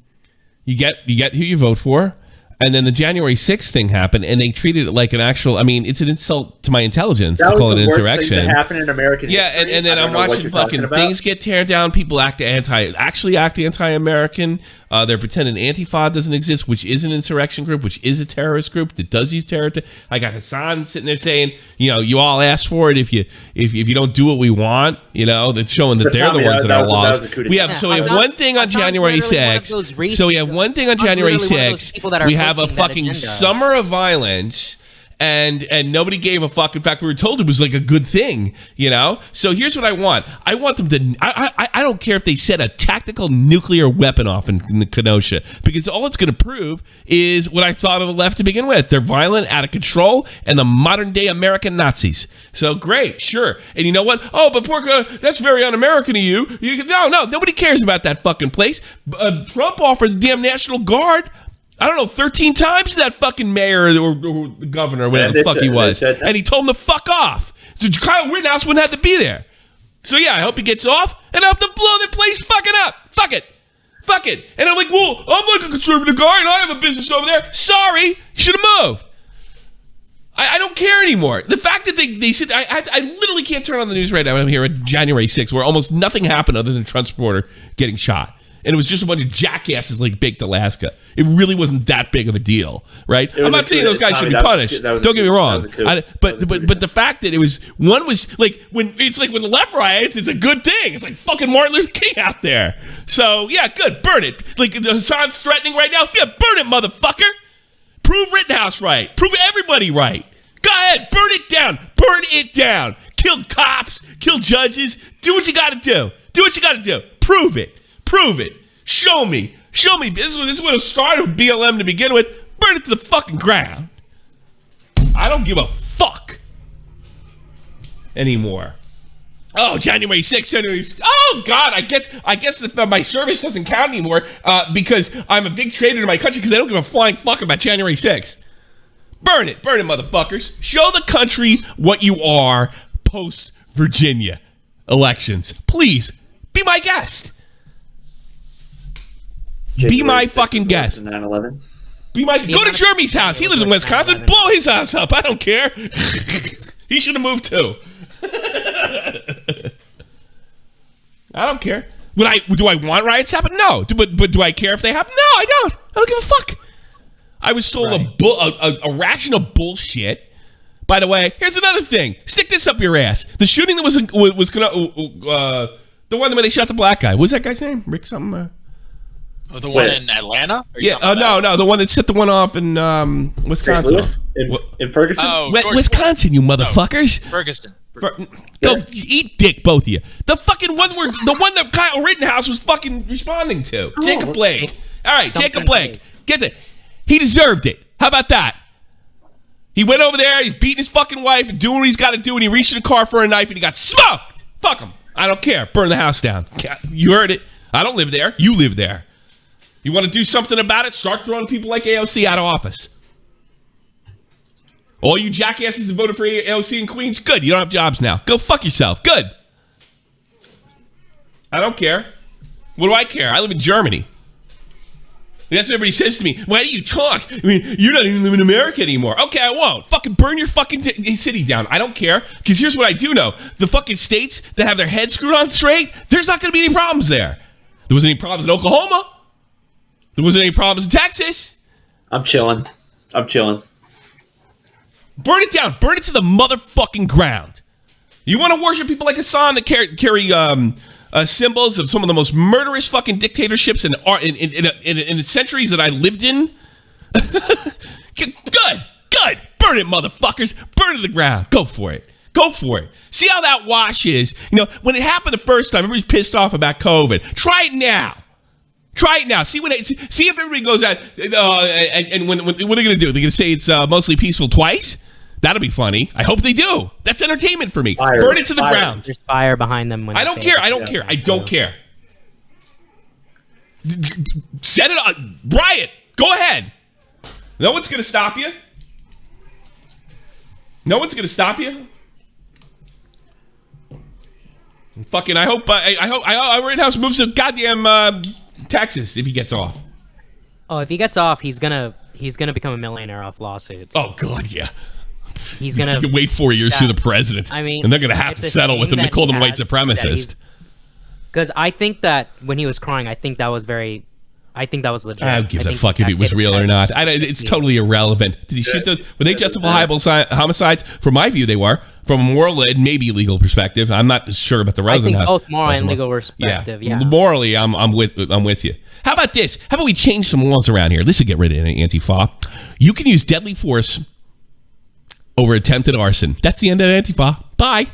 get who you vote for, and then the January 6th thing happened, and they treated it like an actual. I mean, it's an insult to my intelligence to call it an insurrection. That happened in American history. And then I'm watching fucking things get torn down. People act anti-American. They're pretending Antifa doesn't exist, which is an insurrection group, which is a terrorist group that does use terror. I got Hassan sitting there saying, you all asked for it. If you don't do what we want, that's showing that they're the ones that are lost. We have one thing on January 6th. So we have one thing on January 6th. We have a fucking summer of violence. And nobody gave a fuck. In fact, we were told it was like a good thing, So here's what I want. I want them to. I don't care if they set a tactical nuclear weapon off in the Kenosha, because all it's going to prove is what I thought of the left to begin with. They're violent, out of control, and the modern day American Nazis. So great, sure. And you know what? Oh, but that's very un-American of you. No, nobody cares about that fucking place. Trump offered the damn National Guard. I don't know, 13 times to that fucking mayor or governor, or whatever the fuck he was. And he told him to fuck off. So Kyle Rittenhouse wouldn't have to be there. So yeah, I hope he gets off, and I hope to blow the place fucking up. Fuck it. And I'm like, well, I'm like a conservative guy, and I have a business over there. Sorry, you should have moved. I don't care anymore. The fact that they said, I literally can't turn on the news right now. I'm here at January 6th, where almost nothing happened other than Trump supporter getting shot. And it was just a bunch of jackasses like baked Alaska. It really wasn't that big of a deal, right? I'm not saying those guys should be punished. Don't get me wrong. But the fact that one was like when the left riots, it's a good thing. It's like fucking Martin Luther King out there. So yeah, good, burn it. Like Hassan's threatening right now. Yeah, burn it, motherfucker. Prove Rittenhouse right. Prove everybody right. Go ahead, burn it down. Burn it down. Kill cops. Kill judges. Do what you got to do. Prove it. Show me. This is what it started with BLM to begin with. Burn it to the fucking ground. I don't give a fuck anymore. Oh, January 6th, Oh, God, I guess my service doesn't count anymore because I'm a big traitor to my country because I don't give a flying fuck about January 6th. Burn it, motherfuckers. Show the country what you are post-Virginia elections. Please, be my guest. Be my fucking guest. 9/11. Go to Jeremy's house. He lives in Wisconsin. Blow his house up. I don't care. He should have moved too. I don't care. Do I want riots to happen? No. But do I care if they happen? No, I don't. I don't give a fuck. I was told a ration of bullshit. By the way, here's another thing. Stick this up your ass. The shooting that was the one where they shot the black guy. What was that guy's name? Rick something? The one in Atlanta? Yeah. No. The one that set the one off in Wisconsin. In Ferguson? Oh, Wisconsin, you motherfuckers. Ferguson. Go eat dick, both of you. The fucking one that Kyle Rittenhouse was fucking responding to. Jacob Blake. All right, Jacob Blake. Get it. He deserved it. How about that? He went over there, he's beating his fucking wife and doing what he's got to do, and he reached in the car for a knife and he got smoked. Fuck him. I don't care. Burn the house down. You heard it. I don't live there. You live there. You want to do something about it? Start throwing people like AOC out of office. All you jackasses that voted for AOC in Queens, good. You don't have jobs now. Go fuck yourself. Good. I don't care. What do I care? I live in Germany. That's what everybody says to me. Why do you talk? I mean, you're not even living in America anymore. Okay, I won't. Fucking burn your fucking city down. I don't care. Because here's what I do know. The fucking states that have their heads screwed on straight, there's not going to be any problems there. There wasn't any problems in Oklahoma. There wasn't any problems in Texas. I'm chilling. Burn it down. Burn it to the motherfucking ground. You want to worship people like Hassan that carry symbols of some of the most murderous fucking dictatorships in the centuries that I lived in? Good. Burn it, motherfuckers. Burn it to the ground. Go for it. See how that wash is. You know, when it happened the first time, everybody's pissed off about COVID. Try it now. See if everybody goes out and what are they going to do? They're going to say it's mostly peaceful twice? That'll be funny. I hope they do. That's entertainment for me. Burn it to the ground. There's fire behind them. When I don't care. I don't care. Set it on. Riot. Go ahead. No one's going to stop you. Fucking, I hope Rittenhouse moves to goddamn Texas if he gets off. Oh, if he gets off, he's gonna become a millionaire off lawsuits. Oh God, yeah. He's gonna you can wait 4 years to the president. I mean, and they're gonna have to settle with him to call him white supremacist. Because I think that when he was crying, I think that was legit. Who gives a fuck if it was real or not? It's totally irrelevant. Did he shoot those? Were they justifiable homicides? From my view, they were. From a moral and maybe legal perspective, I'm not sure about the Rosenhouse. I think both moral and legal perspective. Yeah. Morally, I'm with you. How about this? How about we change some laws around here? This will get rid of Antifa. You can use deadly force over attempted arson. That's the end of Antifa. Bye.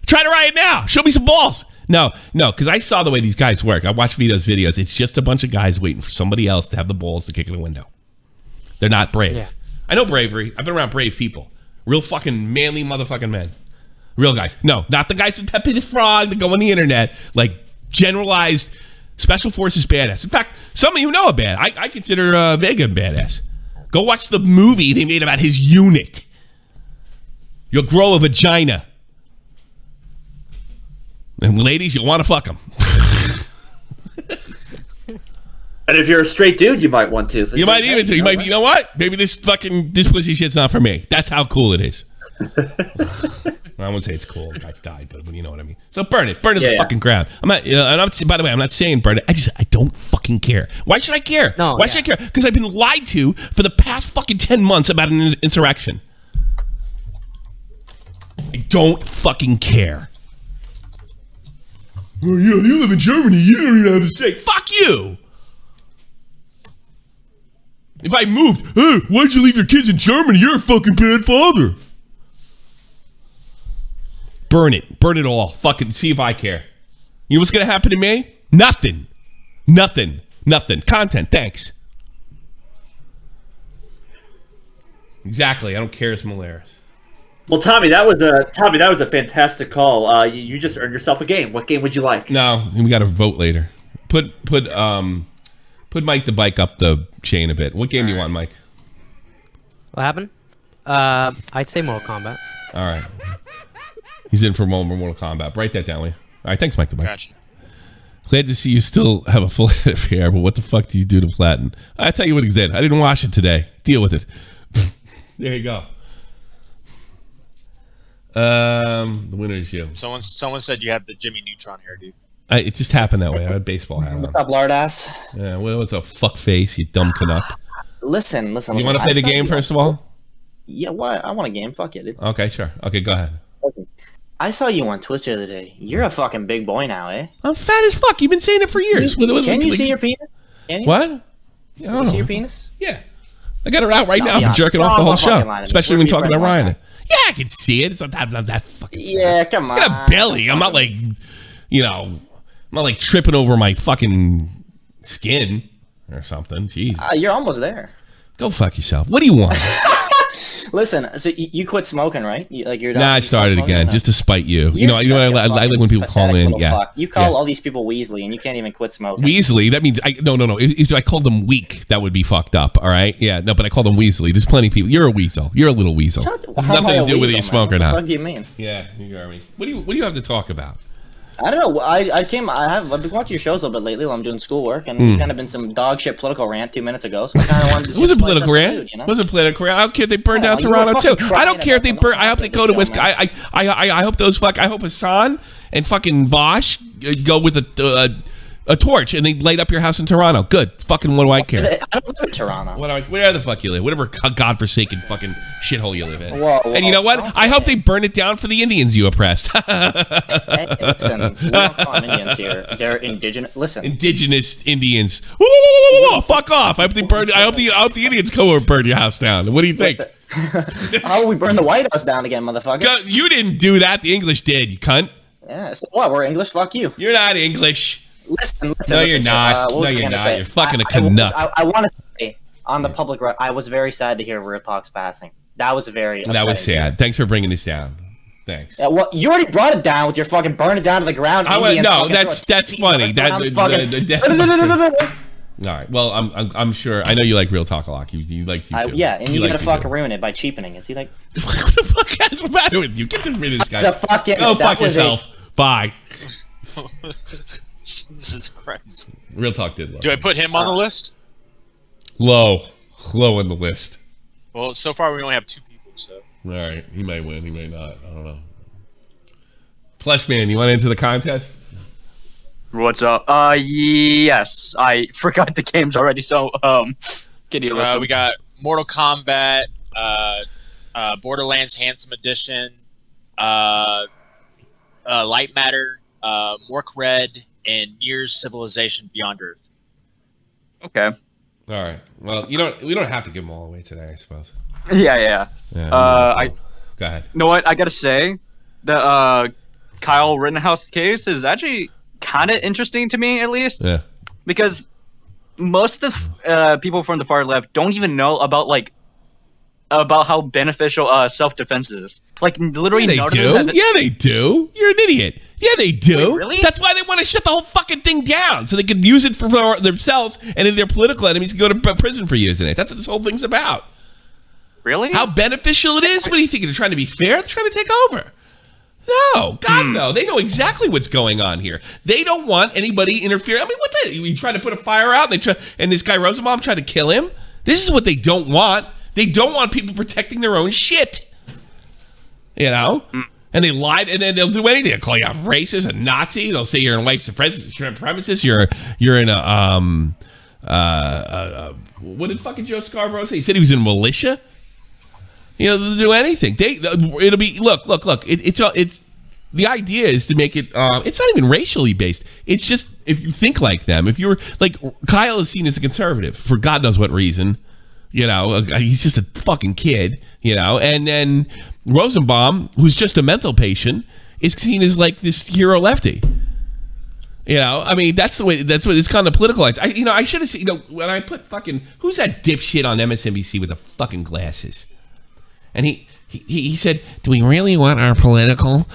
Try to riot now. Show me some balls. No, because I saw the way these guys work. I watched Vito's videos. It's just a bunch of guys waiting for somebody else to have the balls to kick in the window. They're not brave. Yeah. I know bravery. I've been around brave people. Real fucking manly motherfucking men. Real guys. No, not the guys with Pepe the Frog that go on the internet. Like generalized special forces badass. In fact, some of you know a bad. I consider Vega a badass. Go watch the movie they made about his unit. You'll grow a vagina. And ladies, you'll want to fuck them. And if you're a straight dude, you might want to. You might even to. You might be, you know what? Maybe this pussy shit's not for me. That's how cool it is. I won't say it's cool. The guy's died, but you know what I mean. So burn it to the fucking ground. I'm not. By the way, I'm not saying burn it. I don't fucking care. Why should I care? Why should I care? Because I've been lied to for the past fucking 10 months about an insurrection. I don't fucking care. Oh yeah, you live in Germany. You don't even have a say. Fuck you. If I moved, hey, why'd you leave your kids in Germany? You're a fucking bad father. Burn it all. Fucking see if I care. You know what's gonna happen to me? Nothing. Content, thanks. Exactly. I don't care. It's hilarious. Well, Tommy, that was a fantastic call. You just earned yourself a game. What game would you like? No, we got to vote later. Put Mike the bike up the chain a bit. What game do you want, Mike? What happened? I'd say Mortal Kombat. All right. He's in for Mortal Kombat. Write that down, will you? All right, thanks, Mike the bike. Gotcha. Glad to see you still have a full head of hair, but what the fuck do you do to flatten? I tell you what he did. I didn't wash it today. Deal with it. There you go. The winner is you. Someone said you had the Jimmy Neutron hair, dude. It just happened that way. I had baseball hat on. What's up, lard ass? Yeah, well, what's up, fuck face, you dumb Canuck. Listen. You want to play the game first of all? Yeah, what? I want a game. Fuck it, dude. Okay, sure. Okay, go ahead. Listen, I saw you on Twitch the other day. You're a fucking big boy now, eh? I'm fat as fuck. You've been saying it for years. Can you see your penis? Can you? What? Can you see your penis? Yeah. I got her out right now. I've been jerking off the whole show. Especially when talking about Ryan. Yeah, I can see it. It's not that fucking... Yeah, come on. I got a belly. I'm not like, I'm not like tripping over my fucking skin or something. Jeez. You're almost there. Go fuck yourself. What do you want? Listen, so you quit smoking, right? You're done. Nah, I started again just to spite you. You know what I like when people call in. Yeah, fuck. You call all these people Weasley, and you can't even quit smoking. Weasley? That means no. If I called them weak, that would be fucked up. All right? Yeah, no, but I called them Weasley. There's plenty of people. You're a weasel. You're a little weasel. There's nothing to do with whether you smoke or not. What do you mean? Yeah, you got me. What do you have to talk about? I don't know. I've been watching your shows a little bit lately while I'm doing schoolwork, and kind of been some dog shit political rant 2 minutes ago. So I kind of wanted to. It was a political rant. Mood, you know? It was a political rant. I don't care if they burn down Toronto too. I don't care if they burn. I hope they go to West. I hope those fuck. I hope Hassan and fucking Vosh go with a torch and they light up your house in Toronto. Good. Fucking what do I care? I don't live in Toronto. Where the fuck you live? Whatever godforsaken fucking shithole you live in. Whoa, and you know what? I hope they burn it down for the Indians you oppressed. Hey, listen, we don't call them Indians here. They're indigenous. Listen, indigenous Indians. Ooh, fuck off! I hope they burn. I hope the Indians go and burn your house down. What do you think? How will we burn the White House down again, motherfucker? You didn't do that. The English did. You cunt. Yeah. So what? We're English. Fuck you. You're not English. Listen. No, you're not. No, you're not. You're fucking a Canuck. I want to say on the public record, I was very sad to hear Real-talk's passing. That was very. That was sad. Thanks for bringing this down. Thanks. Well, you already brought it down with your fucking burn it down to the ground. No, that's funny. All right. Well, I'm sure. I know you like Real Talk a lot. You like to. Yeah, and you gotta fucking ruin it by cheapening it. See, like. What the fuck is the matter with you? Get rid of this guy. Go fuck yourself. Bye. Jesus Christ. Real Talk did low. Do I put him on the list? Low on the list. Well, so far we only have 2 people, so. All right, he may win, he may not. I don't know. Plush Man, you want to enter the contest? What's up? Yes, I forgot the games already. So, can you list we got Mortal Kombat, Borderlands Handsome Edition, Light Matter, Mork Red, and Years Civilization Beyond Earth. Okay. All right. Well, we don't have to give them all away today, I suppose. Yeah. Go ahead. You know what? I gotta say, the Kyle Rittenhouse case is actually kind of interesting to me, at least. Yeah. Because most of the people from the far left don't even know about how beneficial self-defense is. Like, literally, they do. Yeah, they do. You're an idiot. Yeah, they do. Wait, really? That's why they want to shut the whole fucking thing down, so they can use it for themselves, and then their political enemies can go to prison for using it. That's what this whole thing's about. Really? How beneficial it is? What do you think? They're trying to be fair? They're trying to take over. No, God, no. They know exactly what's going on here. They don't want anybody interfering. I mean, what the? You try to put a fire out, and this guy Rosenbaum tried to kill him? This is what they don't want. They don't want people protecting their own shit. You know? And they lied, and then they'll do anything. They'll call you a racist, a Nazi. They'll say you're in white supremacist. You're in a what did fucking Joe Scarborough say? He said he was in militia. They'll do anything. It'll be look. It's the idea is to make it. It's not even racially based. It's just if you think like them. If you're like Kyle is seen as a conservative for God knows what reason. He's just a fucking kid. And then Rosenbaum, who's just a mental patient, is seen as like this hero lefty. I mean, that's what it's kind of politicalized. I should have seen. When I put fucking who's that dipshit on MSNBC with the fucking glasses, and he said, "Do we really want our political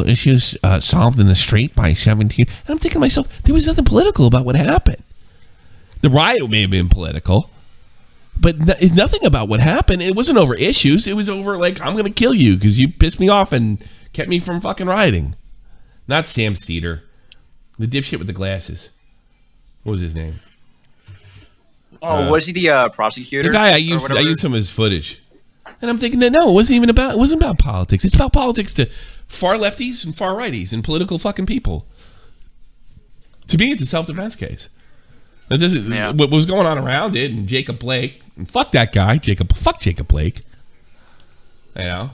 issues solved in the street by 17?" And I'm thinking to myself, there was nothing political about what happened. The riot may have been political, but nothing about what happened. It wasn't over issues. It was over like, I'm going to kill you because you pissed me off and kept me from fucking rioting. Not Sam Cedar. The dipshit with the glasses. What was his name? Oh, was he the prosecutor? The guy I used some of his footage. And I'm thinking, no, it wasn't about politics. It's about politics to far lefties and far righties and political fucking people. To me, it's a self-defense case. What was going on around it, and Jacob Blake, and fuck that guy, fuck Jacob Blake. Fucking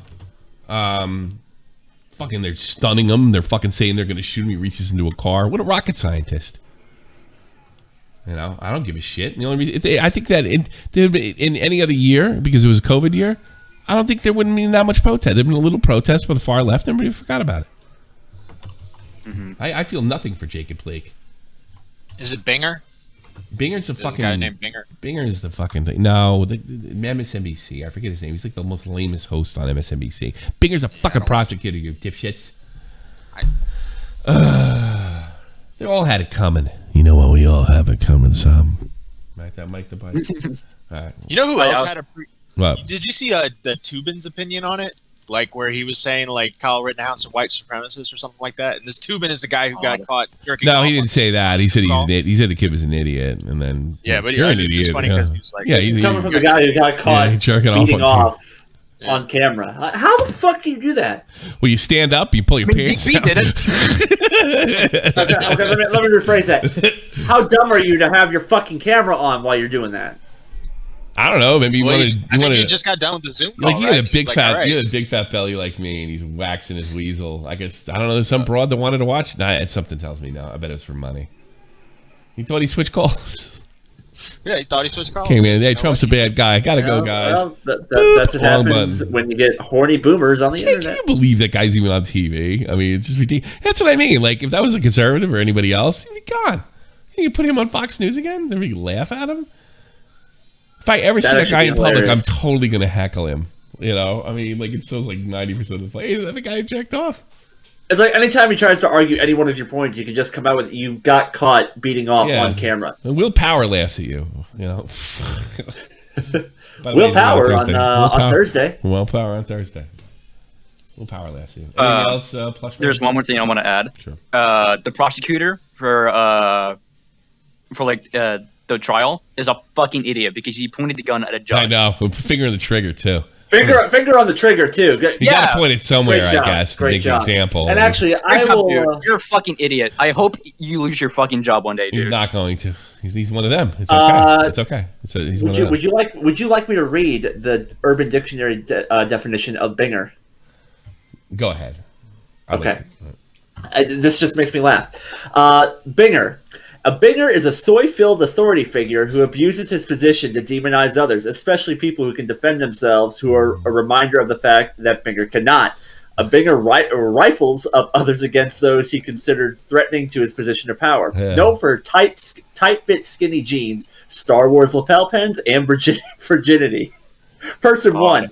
they're stunning him. They're fucking saying they're going to shoot him. He reaches into a car. What a rocket scientist. I don't give a shit. The only reason I think that in any other year, because it was a COVID year, I don't think there wouldn't be that much protest. There'd been a little protest for the far left, and everybody forgot about it. I feel nothing for Jacob Blake. Is it Binger? Binger's the There's a fucking guy named Binger. Binger is the fucking thing. No, the MSNBC. I forget his name. He's like the most lamest host on MSNBC. Binger's a fucking prosecutor, you dipshits. They all had it coming. You know what? We all have it coming, Sam. Right, that Mike the Bite. All right. You know who else had a? What? Did you see the Tubin's opinion on it? Like where he was saying like Kyle Rittenhouse are white supremacists or something like that. And this Tubin is the guy who got caught jerking off. No, he didn't say that. He said he said the kid was an idiot, and then but you're an it's idiot. just funny because he's like, he's coming from the guy who got caught jerking beating off on camera. How the fuck do you do that? Well, you stand up, you pull your pants down. did it. Okay, let me rephrase that. How dumb are you to have your fucking camera on while you're doing that? I don't know. Maybe I think he just got done with the Zoom call. Like he had right? a big He's fat, like, he had a big fat belly like me, and he's waxing his weasel. I guess I don't know. There's some broad that wanted to watch. Nah, something tells me no. I bet it was for money. He thought he switched calls. Yeah, he thought he switched calls. Okay, man. Hey, Trump's a bad guy. Gotta go, guys. Well, that's what happens when you get horny boomers on the internet. Can you believe that guy's even on TV? I mean, it's just ridiculous. That's what I mean. Like, if that was a conservative or anybody else, he'd be gone. You put him on Fox News again? Then we laugh at him. If I ever see that guy in public, I'm totally gonna heckle him. You know, I mean, like it shows like 90% of the play. Hey, is that the guy who jacked off? It's like anytime he tries to argue any one of your points, you can just come out with "you got caught beating off on camera." And Will Power laughs at you. You know. Will Power on Thursday. Will Power on Thursday. Will Power laughs at you. Anything else? Plush There's one more thing I want to add. Sure. The prosecutor for the trial is a fucking idiot because he pointed the gun at a judge. I know. Finger on the trigger too. Finger on the trigger too. You gotta point it somewhere, I guess, to make an example. And actually, I will. Dude, you're a fucking idiot. I hope you lose your fucking job one day, dude. He's not going to. He's one of them. It's okay. It's okay. He's one of them. Would you like me to read the Urban Dictionary definition of Binger? Go ahead. Okay. This just makes me laugh. Binger. A binger is a soy-filled authority figure who abuses his position to demonize others, especially people who can defend themselves, who are a reminder of the fact that Binger cannot. A binger rifles up others against those he considered threatening to his position of power. Yeah. Known for tight-fit skinny jeans, Star Wars lapel pens, and virginity. Person one.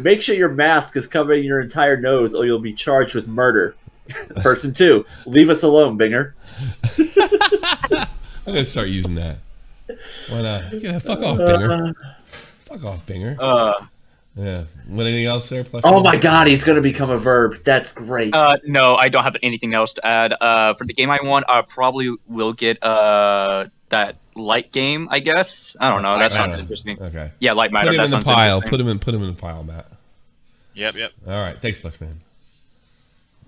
Make sure your mask is covering your entire nose or you'll be charged with murder. Person two. Leave us alone, Binger. I'm gonna start using that. Why not? Yeah, fuck off, Binger. Fuck off, Binger. Yeah. What? Anything else there? Oh my God, he's gonna become a verb. That's great. No, I don't have anything else to add. For the game I want, I probably will get that light game. I guess I don't know. That sounds interesting. Okay. Yeah, light matter. Put him That in the sounds pile. interesting. Put him in the pile, Matt. Yep. All right. Thanks, Bushman.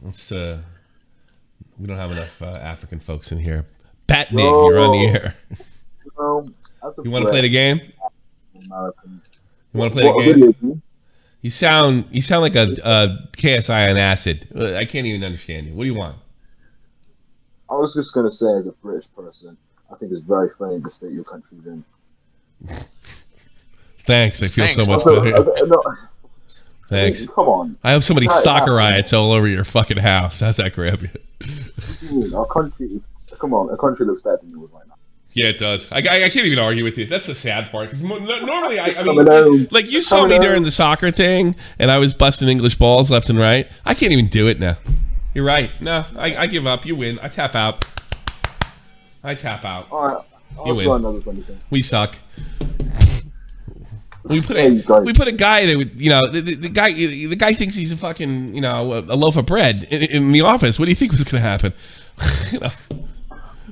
Let's. We don't have enough African folks in here. Batnik, you're on the air. You want to play the game? You want to play the game? You sound like a KSI on acid. I can't even understand you. What do you want? I was just going to say, as a British person, I think it's very funny the state your country's in. Thanks. I feel so much better. Thanks. Come on. I hope somebody soccer riots all over your fucking house. How's that grab you? What do you mean? Our country is... Come on. Our country looks better than yours right now. Yeah, it does. I can't even argue with you. That's the sad part. Because normally, I mean, like you saw me during the soccer thing, and I was busting English balls left and right. I can't even do it now. You're right. No, I give up. You win. I tap out. All right. You win. Another funny thing. We suck. We put a guy that would, the guy thinks he's a fucking, a loaf of bread in the office. What do you think was going to happen?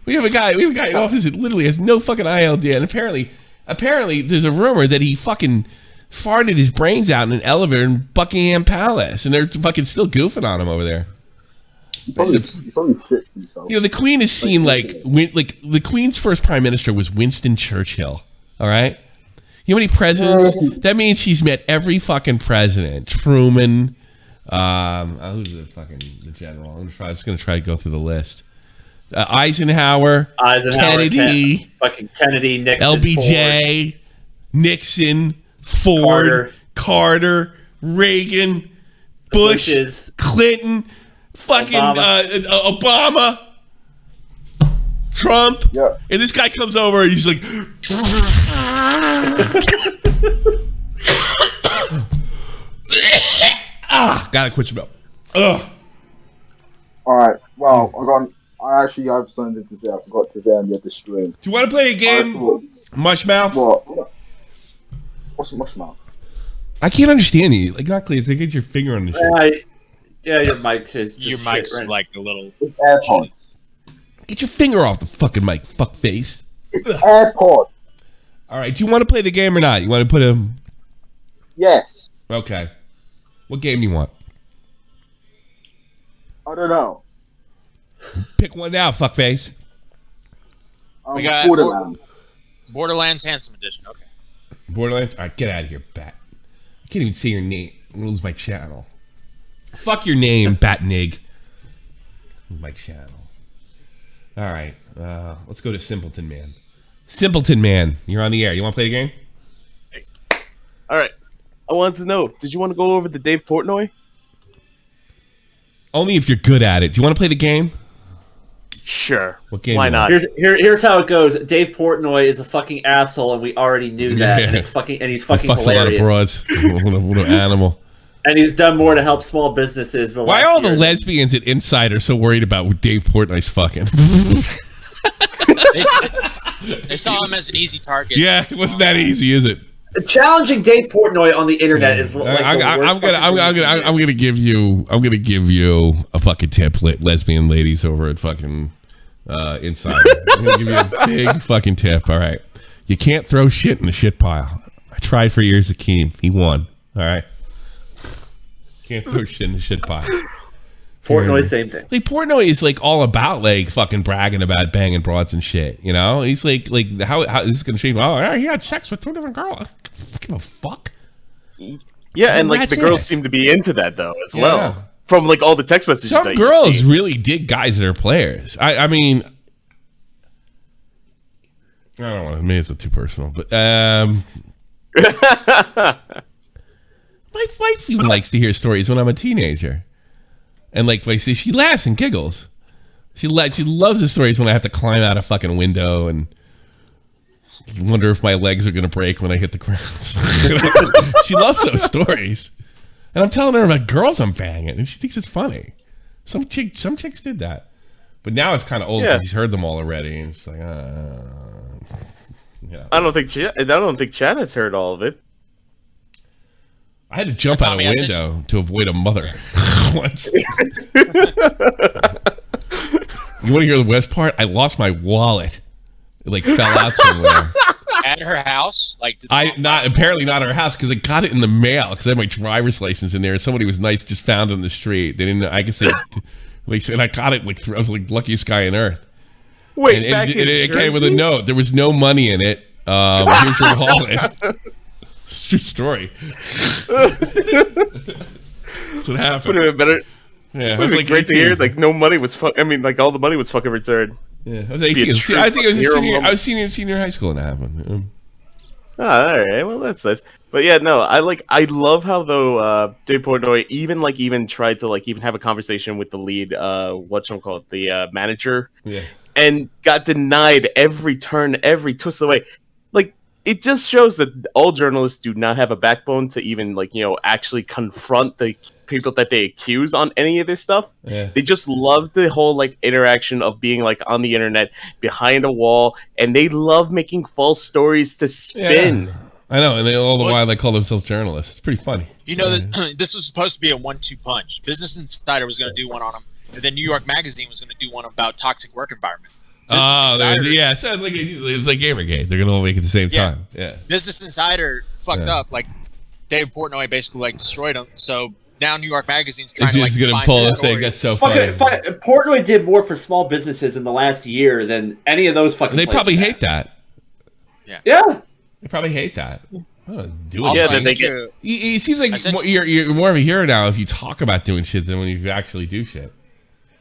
We have a guy in the office that literally has no fucking idea, and apparently there's a rumor that he fucking farted his brains out in an elevator in Buckingham Palace, and they're fucking still goofing on him over there. He probably shits himself. The Queen is seen like the Queen's first prime minister was Winston Churchill. All right. You know how many presidents? That means she's met every fucking president. Truman. Who's the general? I'm just gonna try to go through the list. Eisenhower, Kennedy, Kennedy, Nixon, LBJ, Ford. Nixon, Ford, Carter, Reagan, Bush, Clinton, fucking Obama. Trump. Yeah. And this guy comes over and he's like, gotta quit your mouth. Ugh. All right. Well, I actually have something to say. I forgot to say on the other stream. Do you want to play a game, Mushmouth? What? What's Mushmouth? I can't understand you. Like, not clear. So get your finger on the shit. Yeah, your mic is Your mic's like a little. It's AirPods. Get your finger off the fucking mic, fuckface. It's AirPods. All right. Do you want to play the game or not? You want to put a... Yes. Okay. What game do you want? I don't know. Pick one now, fuckface. We got Borderlands Handsome Edition. Okay. Borderlands? All right, get out of here, Bat. I can't even say your name. I'm going to lose my channel. Fuck your name, Batnig. Lose my channel. All right. Let's go to Simpleton Man. Simpleton Man, you're on the air. You want to play the game? All right. I wanted to know, did you want to go over the Dave Portnoy? Only if you're good at it. Do you want to play the game? Sure. What game? Why not? Here's how it goes. Dave Portnoy is a fucking asshole, and we already knew that. Yeah. And he's fucking hilarious. A lot of broads. what an animal. And he's done more to help small businesses. Why are all the lesbians at Inside are so worried about what Dave Portnoy's fucking? They saw him as an easy target. Yeah, it wasn't that easy, is it? Challenging Dave Portnoy on the internet is like I'm gonna give you a fucking tip, lesbian ladies over at fucking Inside. I'm gonna give you a big fucking tip. All right, you can't throw shit in the shit pile. I tried for years with Keem. He won. All right, can't throw shit in the shit pile. Portnoy, same thing. Like Portnoy is like all about like fucking bragging about banging broads and shit. You know, he's like how this is gonna change. Oh, yeah, he had sex with 2 different girls. I don't give a fuck. Yeah, and like the girls seem to be into that though as well. From like all the text messages. Some girls really dig guys that are players. I mean, I don't want to. Maybe it's too personal, but my wife even likes to hear stories when I'm a teenager. And like I say, she laughs and giggles. She loves the stories when I have to climb out a fucking window and wonder if my legs are gonna break when I hit the ground. She loves those stories. And I'm telling her about girls I'm banging, and she thinks it's funny. Some chicks did that, but now it's kind of old because she's heard them all already, and it's like, yeah. I don't think Chad has heard all of it. I had to jump out a window to avoid a mother once. You want to hear the worst part? I lost my wallet. It like fell out somewhere. At her house? Apparently not her house because I got it in the mail because I had my driver's license in there and somebody was nice, just found it on the street. They didn't know. I guess they said I got it. Like I was like luckiest guy on earth. Wait, and it came with a note. There was no money in it. Here's your wallet. It's a true story. That's what happened. Would have been better. Yeah, it was like great 18. to hear. Like no money was. I mean, like all the money was fucking returned. Yeah, I was 18. I think I was senior high school when that happened. Oh, all right. Well, that's nice. But yeah, no, I love how though Dave Portnoy even tried to like even have a conversation with the lead the manager, and got denied every turn, every twist of the way. Like it just shows that all journalists do not have a backbone to even like actually confront the people that they accuse on any of this stuff. Yeah. They just love the whole like interaction of being like on the internet behind a wall, and they love making false stories to spin. Yeah. I know, and all the while they call themselves journalists. It's pretty funny. You know that this was supposed to be a 1-2 punch. Business Insider was going to do one on him, and then New York Magazine was going to do one about toxic work environment. Yeah, so it was like Gamergate. They're going to all make it at the same time. Yeah. Business Insider fucked up. Like Dave Portnoy basically like destroyed him. So now New York Magazine's trying to like going to pull a thing. That's so funny. Portnoy did more for small businesses in the last year than any of those fucking. They probably hate that. Yeah. They probably hate that. It seems like you're more of a hero now if you talk about doing shit than when you actually do shit.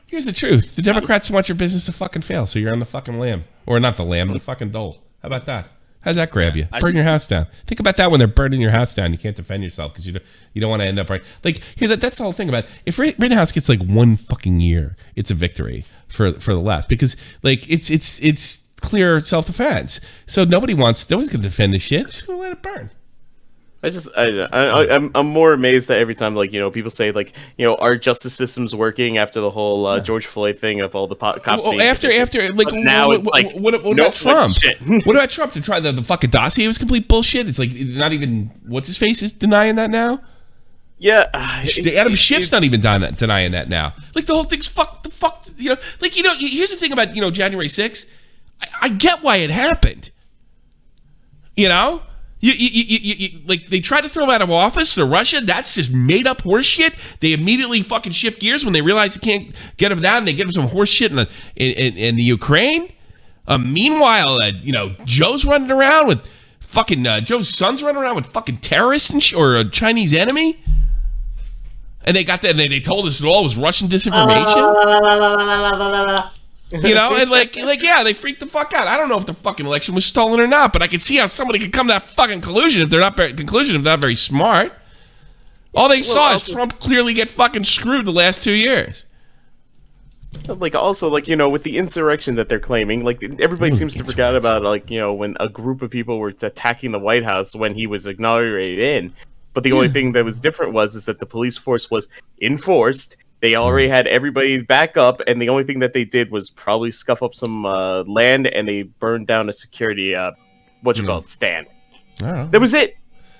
Here's the truth: the Democrats want your business to fucking fail, so you're on the fucking lamb, or not the lamb, the fucking dole. How about that? How's that grab you? Burn your house down. Think about that when they're burning your house down. You can't defend yourself because you don't want to end up right. Like here, that's the whole thing about it. If Rittenhouse gets like 1 fucking year, it's a victory for the left because like it's clear self-defense. So nobody's going to defend this shit. Just gonna let it burn. I'm more amazed that every time people say our justice system's working after the whole George Floyd thing of all the cops. Well, after now it's like what about Trump? What about Trump to try the fucking dossier? It was complete bullshit. It's like not even what's his face is denying that now. Yeah, Adam Schiff's not even denying that now. Like the whole thing's fuck. Here's the thing about January 6th. I get why it happened. You know. You like they tried to throw him out of office to Russia. That's just made up horse shit. They immediately fucking shift gears when they realize they can't get him down. They get him some horse shit in the Ukraine. Meanwhile, Joe's running around with fucking Joe's son's running around with fucking terrorists or a Chinese enemy. And they got that. And they told us it all was Russian disinformation. And yeah, they freaked the fuck out. I don't know if the fucking election was stolen or not, but I can see how somebody could come to that fucking conclusion if they're not very smart. All they saw is Trump clearly get fucking screwed the last 2 years. Also, with the insurrection that they're claiming, everybody seems to forget about, when a group of people were attacking the White House when he was inaugurated in. But the only thing that was different is that the police force was enforced. They already had everybody back up, and the only thing that they did was probably scuff up some land, and they burned down a security, stand. That was it.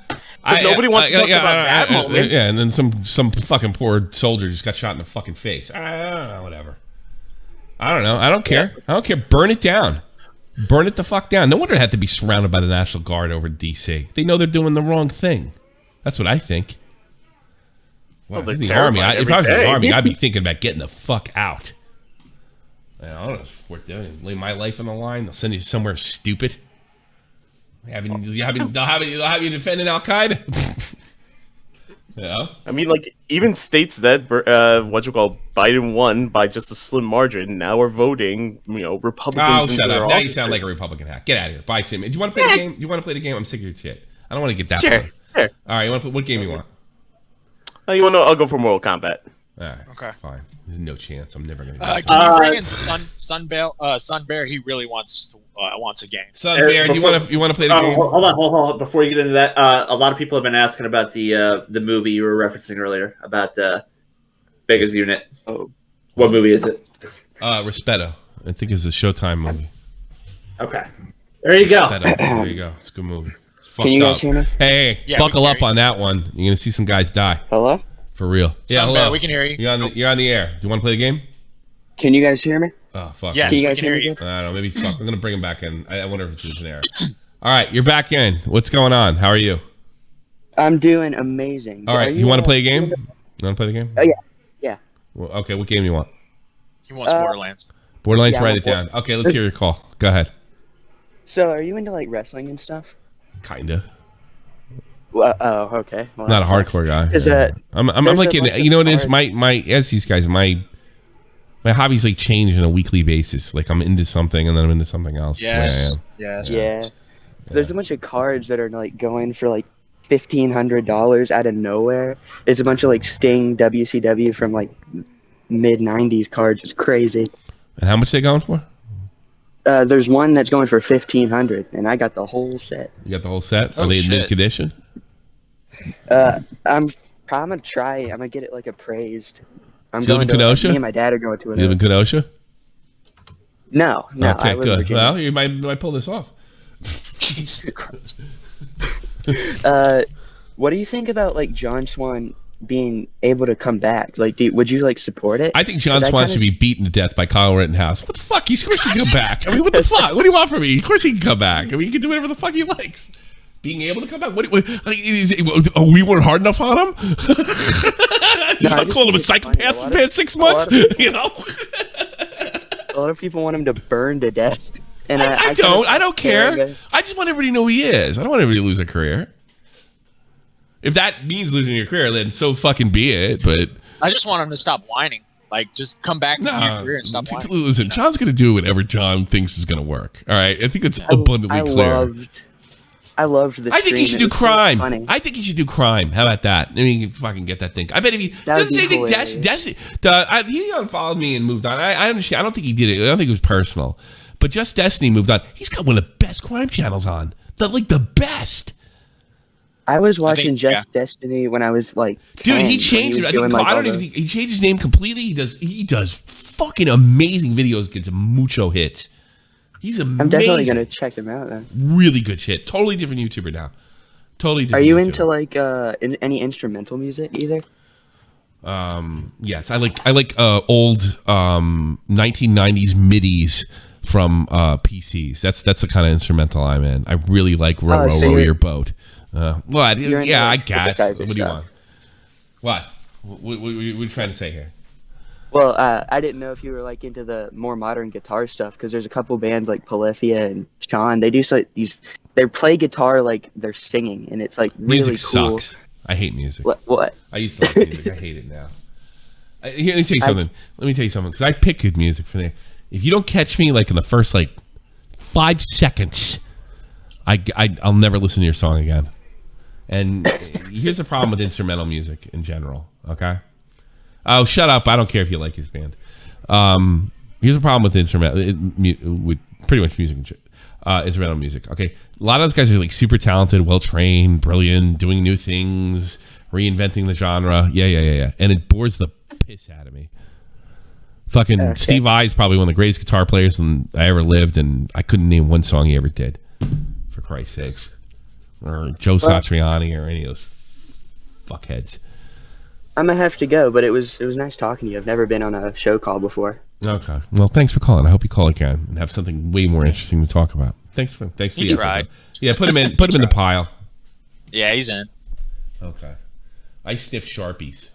But nobody wants to talk about that moment. Yeah, and then some fucking poor soldier just got shot in the fucking face. I don't know, whatever. I don't know. I don't care. I don't care. Burn it down. Burn it the fuck down. No wonder it had to be surrounded by the National Guard over D.C. They know they're doing the wrong thing. That's what I think. Well, if I was in the Army, I'd be thinking about getting the fuck out. I don't know, it's worth doing. Lay my life on the line. They'll send you somewhere stupid. They'll have you defending Al Qaeda. I mean, even states that Biden won by just a slim margin now are voting. Republicans. Oh, shut up! Now you sound like a Republican hack. Get out of here. Bye, Sam. Do you want to play the game? Do you want to play the game? I'm sick of your shit. I don't want to get that. Sure. All right. You want to play? What game you want? You want to? I'll go for Mortal Kombat. All right. Okay. Fine. There's no chance. I'm never gonna. Can you bring in Sun Bear? He really wants a game. Sun Bear, do you want to play the game? Hold on. Before you get into that, a lot of people have been asking about the movie you were referencing earlier about Vega's Unit. Oh. What movie is it? Rispetto. I think it's a Showtime movie. Okay. There you go. There you go. It's a good movie. Can you guys hear me? Hey, buckle up on that one. You're gonna see some guys die. Hello? For real. Yeah, hello. We can hear you. You're on the air. Do you want to play the game? Can you guys hear me? Oh fuck. Yes, can you we guys can hear you. I don't know. Maybe fuck. I'm gonna bring him back in. I wonder if it's an air. All right, you're back in. What's going on? How are you? I'm doing amazing. All right, you want to play a game? You want to play the game? Oh yeah. Well, okay. What game do you want? He wants Borderlands. Borderlands. Write it down. Okay, let's hear your call. Go ahead. So, are you into wrestling and stuff? Kinda. Well, okay. Well, not a hardcore guy. Is that? I'm like you know what it is. My as these guys my hobbies change on a weekly basis. Like I'm into something and then I'm into something else. Yes. Yeah. There's a bunch of cards that are going for $1,500 out of nowhere. It's a bunch of Sting WCW from mid '90s cards. It's crazy. And how much they going for? There's one that's going for $1,500, and I got the whole set. You got the whole set? Are they in mint condition? I'm gonna try. I'm gonna get it appraised. Do you live in Kenosha? Me and my dad are going to it. You live in Kenosha? No. Okay, good. Well, you might pull this off. Jesus Christ. What do you think about John Swan being able to come back? Would you support it? I think John Swan should be beaten to death by Kyle Rittenhouse. What the fuck? Of course he can come back. I mean, what the fuck? What do you want from me? Of course he can come back. I mean, he can do whatever the fuck he likes. Being able to come back? We weren't hard enough on him? I called him a psychopath for the past 6 months. A lot of people want him to burn to death. And I don't care. I just want everybody to know who he is. I don't want everybody to lose a career. If that means losing your career, then so fucking be it. But I just want him to stop whining. Just come back in your career and stop whining. Listen, John's going to do whatever John thinks is going to work. All right? I think it's abundantly clear. I loved the I think he should stream. do It was so crime. funny. I think he should do crime. How about that? I mean, you can fucking get that thing. I bet if he That would doesn't say be anything, hilarious. he unfollowed me and moved on. I understand. I don't think he did it. I don't think it was personal. But Just Destiny moved on. He's got one of the best crime channels on. The best. I was watching Destiny when I was like 10, Dude, he changed it. I don't even think he changed his name completely. He does fucking amazing videos. Gets mucho hits. He's amazing. I'm definitely gonna check him out then. Really good shit. Totally different YouTuber now. Totally different. Are you YouTuber. into like any instrumental music either? Yes, I like old 1990s midis from PCs. That's the kind of instrumental I'm in. I really like row your boat. What? Yeah, I guess. What do you want? What? What are you trying to say here? Well, I didn't know if you were like into the more modern guitar stuff because there's a couple bands like Polyphia and Sean. They do they play guitar like they're singing, and it's like really Music cool. sucks. I hate music. What? I used to like music. I hate it now. Let me tell you something. Because I pick good music for there. If you don't catch me like in the first 5 seconds, I'll never listen to your song again. And here's the problem with instrumental music in general. Okay. Oh, shut up! I don't care if you like his band. Here's the problem with with pretty much music, instrumental music. Okay, a lot of those guys are like super talented, well trained, brilliant, doing new things, reinventing the genre. Yeah, and it bores the piss out of me. Fucking Steve Vai is probably one of the greatest guitar players I ever lived, and I couldn't name one song he ever did. For Christ's sakes, or Joe Satriani or any of those fuckheads. I'm gonna have to go, but it was nice talking to you. I've never been on a show call before. Okay. Well, thanks for calling. I hope you call again and have something way more interesting to talk about. Thanks. He tried. Yeah, put him in the pile. Yeah, he's in. Okay. I sniff Sharpies.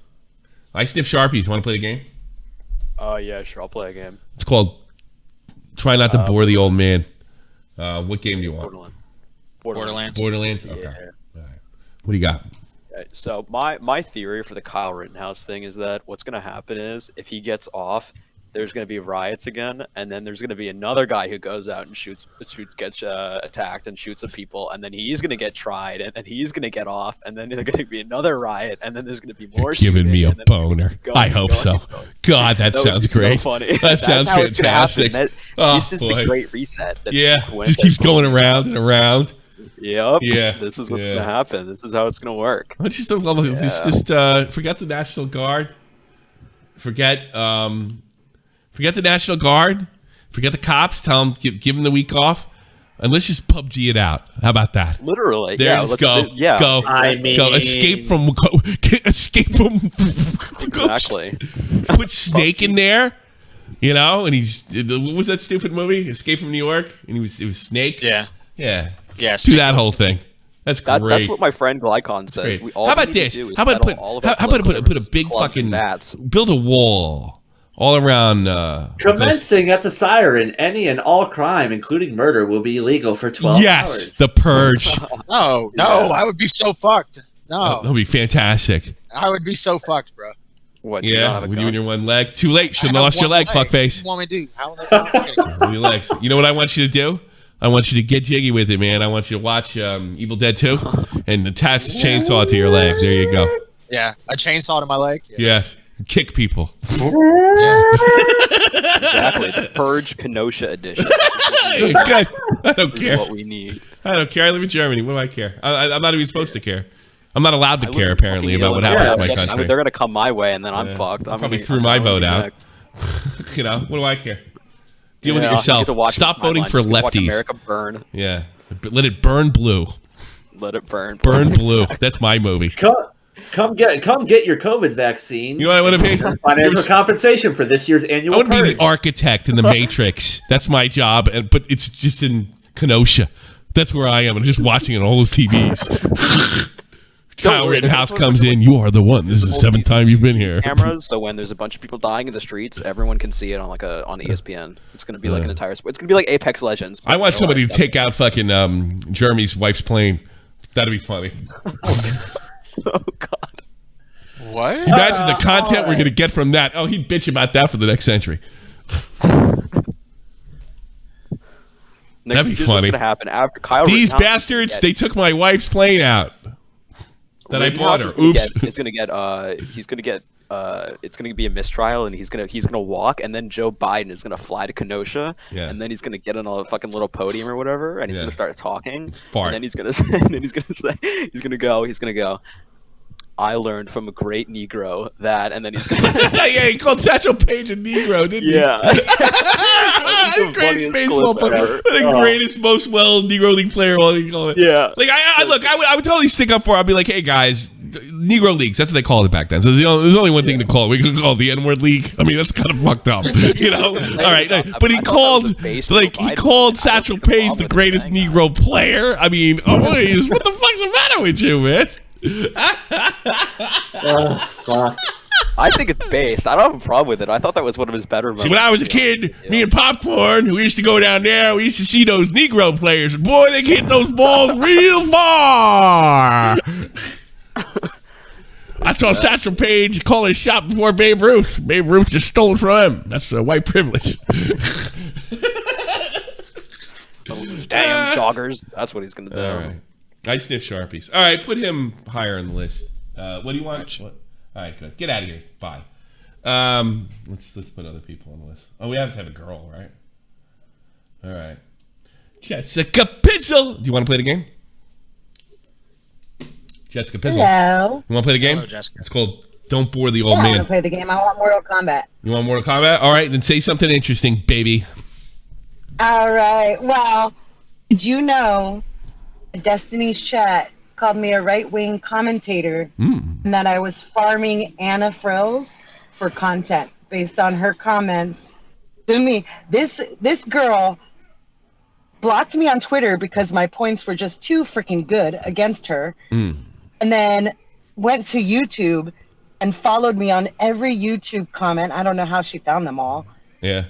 Want to play the game? Yeah, sure. I'll play a game. It's called Try Not to Bore the Old Man. What game do you want? Borderlands. Borderlands? Okay. Yeah. All right. What do you got? So my theory for the Kyle Rittenhouse thing is that what's going to happen is if he gets off, there's going to be riots again, and then there's going to be another guy who goes out and gets attacked and shoots at people, and then he's going to get tried, and then he's going to get off, and then there's going to be another riot, and then there's going to be more. You're giving me a boner. I hope so. God, that sounds great. So funny. That sounds fantastic. This is the Great Reset. Just keeps going around and around. Yep. Yeah. This is what's gonna happen. This is how it's gonna work. Just forget the National Guard. Forget the National Guard. Forget the cops. Tell them give them the week off, and let's just PUBG it out. How about that? Literally. Let's go. Go. Exactly. Go. Escape from. Exactly. Put Snake in there. You know, and what was that stupid movie? Escape from New York, and it was Snake. Yeah. Do that whole thing. That's great. That's what my friend Glycon says. How about this? How about put a big fucking build a wall all around. Commencing at the siren, any and all crime, including murder, will be illegal for 12 hours. Yes, the purge. No, I would be so fucked. No, that'll be fantastic. I would be so fucked, bro. What? Yeah, with you and your one leg. Too late. Shouldn't have lost your leg, fuckface. What do you want me to do? How your legs. You know what I want you to do? I want you to get jiggy with it, man. I want you to watch Evil Dead 2 and attach the chainsaw to your leg. There you go. Yeah, a chainsaw to my leg. Yeah. Kick people. Exactly. The Purge Kenosha edition. Good. I don't care. What we need. I don't care. I live in Germany. What do I care? I'm not even supposed to care. I'm not allowed to care, apparently, about what happens in my country. I mean, they're going to come my way, and then I'm fucked. I probably threw my vote out. You know, what do I care? Deal with it yourself. Stop voting for lefties. Watch America burn. Yeah. Let it burn blue. Let it burn. Burn blue. That's my movie. Come get your COVID vaccine. You know what I want to be? Financial compensation for this year's annual I want to purge. be the architect in the Matrix. That's my job, but it's just in Kenosha. That's where I am. I'm just watching it on all those TVs. Kyle Rittenhouse comes in. You are the one. This is the 7th time you've been here. Cameras, so when there's a bunch of people dying in the streets, everyone can see it on on ESPN. It's gonna be like an entire sport. It's gonna be like Apex Legends. I want somebody to take out fucking Jeremy's wife's plane. That'd be funny. Oh God. What? Imagine the content we're gonna get from that. Oh, he'd bitch about that for the next century. That'd be here's funny. What's gonna happen after Kyle? These Rittenhouse bastards, they took my wife's plane out that I bought her. Oops. He's gonna get. It's gonna be a mistrial, and he's gonna walk, and then Joe Biden is gonna fly to Kenosha, and then he's gonna get on a fucking little podium or whatever, and he's gonna start talking, Fart. and then he's gonna go. I learned from a great Negro that, and then he's gonna. Yeah, he called Satchel Paige a Negro, didn't he? Yeah. The greatest baseball player, the greatest, most well Negro League player. All you call it. Yeah. Like I would totally stick up for. I'd be like, hey guys, Negro Leagues. That's what they called it back then. So there's only one thing to call it. We could call it the N-word league. I mean, that's kind of fucked up, you know. All right, but he called Satchel Paige the greatest Negro player. I mean, always. What the fuck's the matter with you, man? Fuck. I think it's based. I don't have a problem with it. I thought that was one of his better moments. See, when I was a kid, me and Popcorn, we used to go down there. We used to see those Negro players, and boy, they hit those balls real far. I saw Satchel Paige call his shot before Babe Ruth. Babe Ruth just stole it from him. That's white privilege. Damn joggers. That's what he's gonna do. All right. I sniff Sharpies. All right, put him higher on the list. What do you want? What? All right, good. Get out of here. Bye. Let's put other people on the list. Oh, we have to have a girl, right? All right. Jessica Pizzle. Do you want to play the game? Jessica Pizzle. Hello. You want to play the game? Hello, Jessica. It's called Don't Bore the Old I Man. want to play the game. I want Mortal Kombat. You want Mortal Kombat? All right, then say something interesting, baby. All right. Well, did you know Destiny's Chat called me a right-wing commentator and that I was farming Anna Frills for content based on her comments to me. This girl blocked me on Twitter because my points were just too freaking good against her, and then went to YouTube and followed me on every YouTube comment. I don't know how she found them all. Yeah.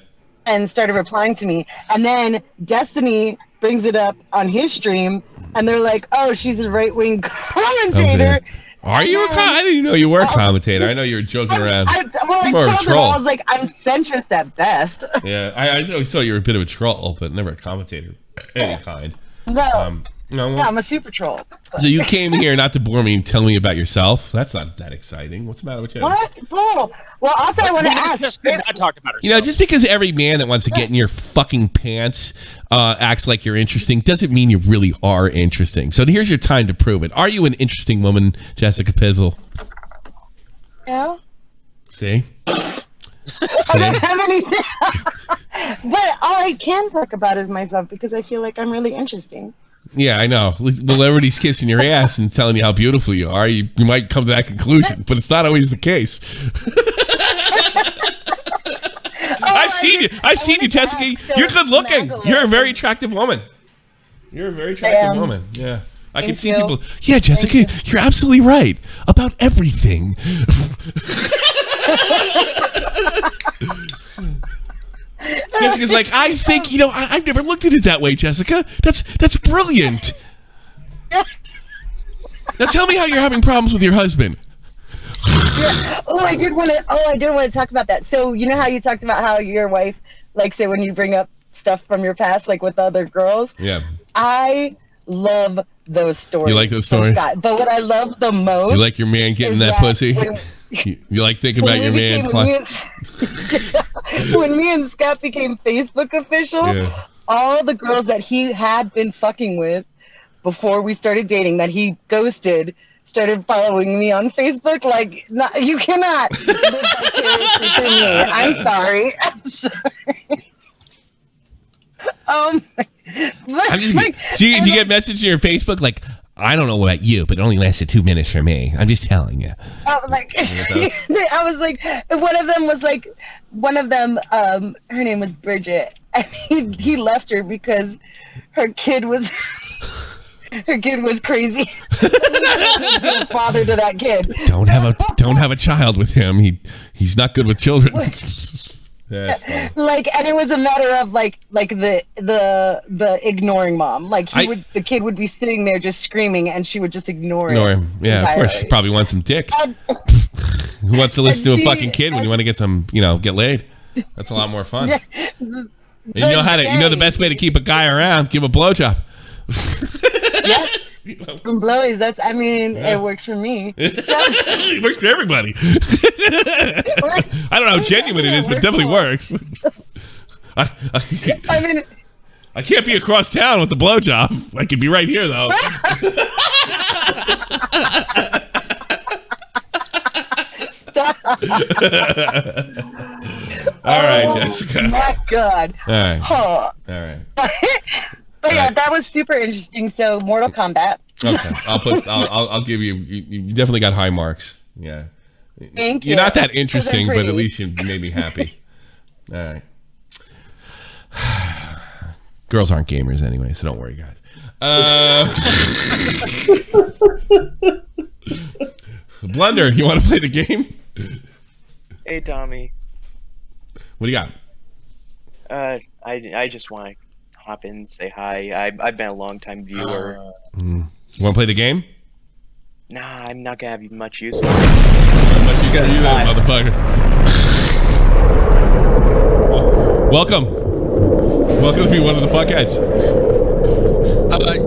And started replying to me. And then Destiny brings it up on his stream, and they're like, "Oh, she's a right-wing commentator." Are you a I didn't know you were a commentator. I know you were joking around. I You were a told them, troll. I was like, "I'm centrist at best." Yeah, I always thought you were a bit of a troll, but never a commentator of any kind. No, No, no, I'm a super troll. So you came here not to bore me and tell me about yourself. That's not that exciting. What's the matter with you? What? Bull. Well, also I want to ask. I talked about her. You know, just because every man that wants to get in your fucking pants acts like you're interesting doesn't mean you really are interesting. So here's your time to prove it. Are you an interesting woman, Jessica Pizzle? Yeah. See? I don't have anything. But all I can talk about is myself because I feel like I'm really interesting. Yeah, I know. Well, everybody's kissing your ass and telling you how beautiful you are. You might come to that conclusion, but it's not always the case. I've seen you, Jessica. You're good looking. You're a very attractive woman. You're a very attractive woman. Yeah. I can see people. Yeah, Jessica, you're absolutely right about everything. Jessica's like, I think, I've never looked at it that way, Jessica. That's brilliant. Now tell me how you're having problems with your husband. Yeah. I did want to talk about that. So you know how you talked about how your wife, like, say when you bring up stuff from your past, like with other girls. Yeah. I love those stories. You like those stories? But what I love the most. You like your man getting that pussy? You like thinking about your man? When me and Scott became Facebook official, all the girls that he had been fucking with before we started dating, that he ghosted, started following me on Facebook. Like, you cannot live vicariously through me. I'm sorry. I'm just. Do you get messages in your Facebook like, I don't know about you, but it only lasted 2 minutes for me. I'm just telling you. I was like, one of them, her name was Bridget, and he left her because her kid was crazy. Father to that kid. Don't have a child with him. He's not good with children. Yeah, and it was a matter of like the ignoring mom. Like the kid would be sitting there just screaming, and she would just ignore him. Yeah, entirely. of course. She probably wants some dick. Who wants to listen to a fucking kid when you want to get some, get laid? That's a lot more fun. And you know how to. You know the best way to keep a guy around. Give him a blowjob. Yeah. From blowies, that's. I mean, it works for me. It works for everybody. I don't know how genuine it is, but it definitely works. I mean, I can't be across town with the blowjob. I could be right here though. All right, Jessica. Oh my God. All right. Huh. All right. But yeah, that was super interesting. So, Mortal Kombat. Okay. I'll give you. You definitely got high marks. Yeah. Thank you. You're not that interesting, but pretty. at least you made me happy. All right. Girls aren't gamers anyway, so don't worry, guys. Blunder, you want to play the game? Hey, Tommy. What do you got? I just want to hop in and say hi. I've been a long time viewer. You want to play the game? Nah, I'm not gonna have much use for it. Much use for you, then, motherfucker. Welcome to be one of the fuckheads.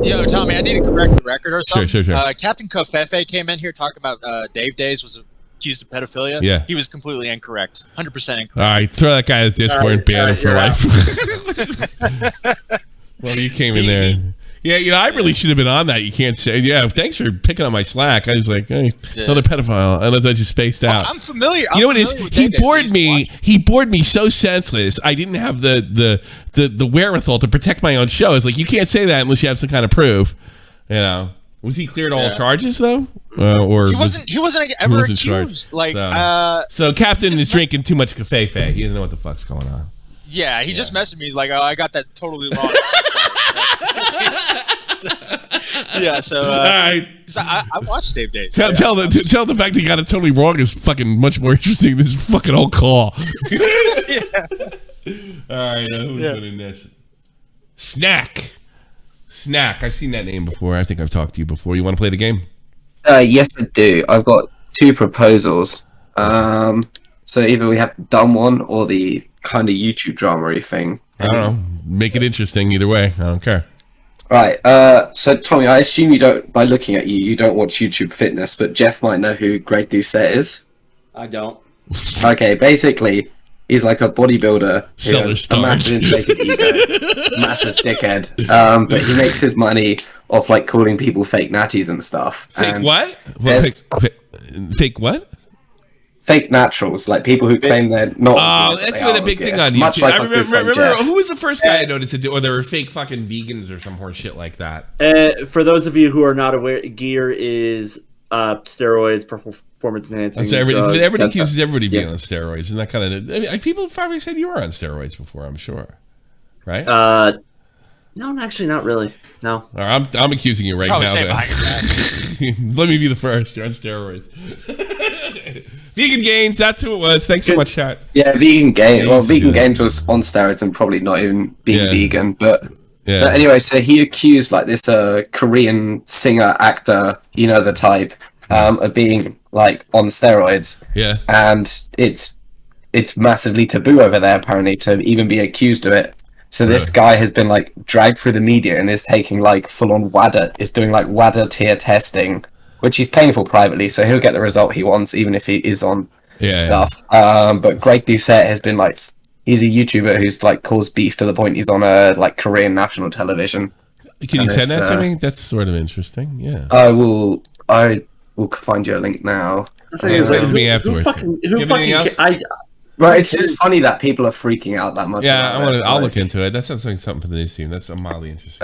Yo, Tommy, I need to correct the record or something. Sure. Captain Kofefe came in here talking about Dave Days was accused of pedophilia. Yeah. He was completely incorrect. 100% incorrect. All right, throw that guy at Discord and ban him for life. Well, you came in there. Yeah, I really should have been on that. You can't say. Yeah, thanks for picking up my slack. I was like, hey, another pedophile, unless I just spaced out. I'm familiar. You know what it is? He bored me. He bored me so senseless. I didn't have the wherewithal to protect my own show. It's like you can't say that unless you have some kind of proof. You know, was he cleared all charges though? Or he wasn't ever accused. Like, so Captain is drinking too much cafefe. He doesn't know what the fuck's going on. Yeah, he just messaged me like, "Oh, I got that totally wrong." Yeah, so all right. I watched Dave Days. Tell the fact that you got it totally wrong is fucking much more interesting than this fucking whole call. All right, who's winning this? Snack. I've seen that name before. I think I've talked to you before. You want to play the game? Yes, I do. I've got two proposals. So either we have the dumb one or the kind of YouTube drama-y thing. I don't know. Make it interesting either way. I don't care. Right. So Tommy, I assume you don't, by looking at you, you don't watch YouTube Fitness, but Jeff might know who Greg Doucette is. I don't. Okay, basically, he's like a bodybuilder who has a massive inflated ego, massive dickhead. But he makes his money off like calling people fake natties and stuff. Fake what? Fake what? Fake naturals, like people who claim they're not. Oh, that's been a big thing on YouTube. Much like I remember Jeff. who was the first guy I noticed it, or there were fake fucking vegans or some horse shit like that. For those of you who are not aware, gear is steroids, performance enhancing. So everybody accuses everybody of being on steroids, isn't that kind of? I mean, people probably said you were on steroids before. I'm sure, right? No, actually, not really. No. All right, I'm accusing you right now. Let me be the first. You're on steroids. Vegan Gains, that's who it was. Thanks so much, chat. Yeah, Vegan Gains. Well, Vegan Gains was on steroids and probably not even being vegan. But anyway, so he accused like this Korean singer, actor, you know the type, of being like on steroids. Yeah. And it's massively taboo over there apparently to even be accused of it. So this guy has been like dragged through the media and is taking like full on WADA, is doing like WADA tier testing, which he's paying for privately, so he'll get the result he wants even if he is on stuff. But Greg Doucette has been like, he's a YouTuber who's like caused beef to the point he's on a like Korean national television. Can you send that to me? That's sort of interesting. Yeah. I will find you a link now. The thing is, like, me afterwards. Right, it's just funny that people are freaking out that much. Yeah, I'll look into it. That sounds like something for the news team. That's mildly interesting.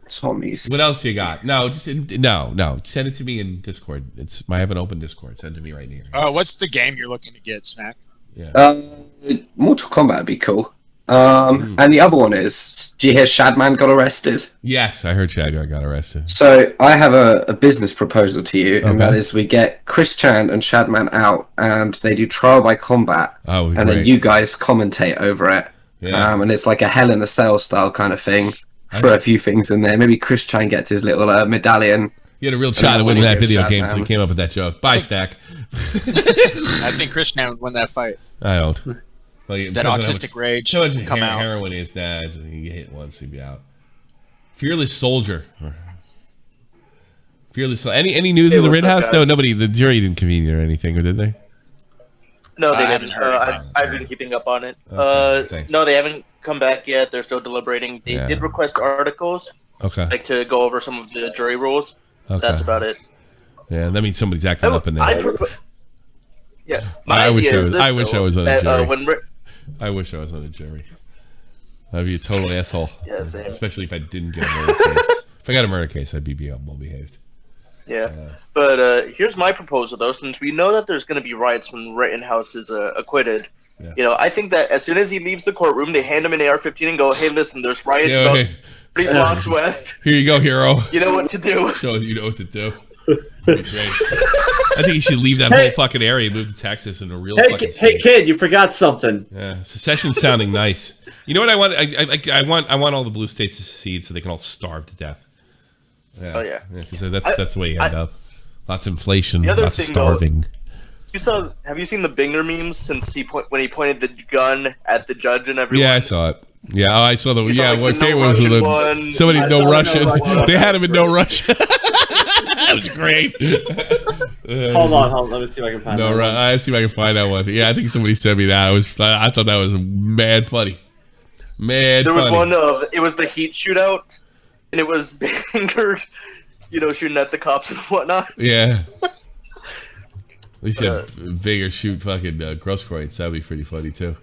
Tommy's. What else you got? No, no. Send it to me in Discord. I have an open Discord. Send it to me right here. What's the game you're looking to get, Snack? Yeah. Mortal Kombat would be cool. And the other one is, do you hear Shadman got arrested? Yes, I heard Shadman got arrested. So I have a business proposal to you, and that is we get Chris Chan and Shadman out, and they do trial by combat, and then you guys commentate over it. Yeah. And it's like a Hell in a Cell style kind of thing. Throw a few things in there. Maybe Chris Chan gets his little medallion. You had a real shot at winning that video game until you came up with that joke. Bye, Stack. I think Chris Chan would win that fight. I don't. Well, that autistic rage come out. Heroin is that you get hit once, you'd be out. Fearless Soldier. Fearless. Any news in the Rittenhouse? No, nobody. The jury didn't convene or anything, or did they? No, they haven't didn't. heard I've been keeping up on it. Thanks. No, they haven't come back yet. They're still deliberating. They did request articles. Okay. Like to go over some of the jury rules. Okay. That's about it. Yeah, that means somebody's acting up in there. Yeah. I wish I was on a jury. When I wish I was on a jury. I'd be a total asshole. Yeah, same. Especially if I didn't get a murder case. If I got a murder case, I'd be well behaved. Yeah. But here's my proposal, though. Since we know that there's going to be riots when Rittenhouse is acquitted, you know, I think that as soon as he leaves the courtroom, they hand him an AR-15 and go, "Hey, listen, there's riots about 3 blocks west. Here you go, hero. You know what to do." Shows you know what to do. Great. I think you should leave that whole fucking area and move to Texas in a real fucking state. Hey, kid, you forgot something. Yeah, secession's sounding nice. You know what I want? I want all the blue states to secede so they can all starve to death. Yeah. Oh yeah. Because that's the way you end up. Lots of inflation, The other lots of thing, starving. Have you seen the Binger memes since when he pointed the gun at the judge and everyone? Yeah, I saw it. Yeah, I saw the. You saw, like, my the favorite No was Russian the one. somebody I no saw the Russian. No Russian. They had him in no Russian. That was great. Hold on. Let me see if I can find that one. I see if I can find that one. Yeah, I think somebody sent me that. I thought that was mad funny. There was one of it was the Heat shootout, and it was Binger, shooting at the cops and whatnot. Yeah. At least you had Binger shoot fucking Grosskreutz. That'd be pretty funny too.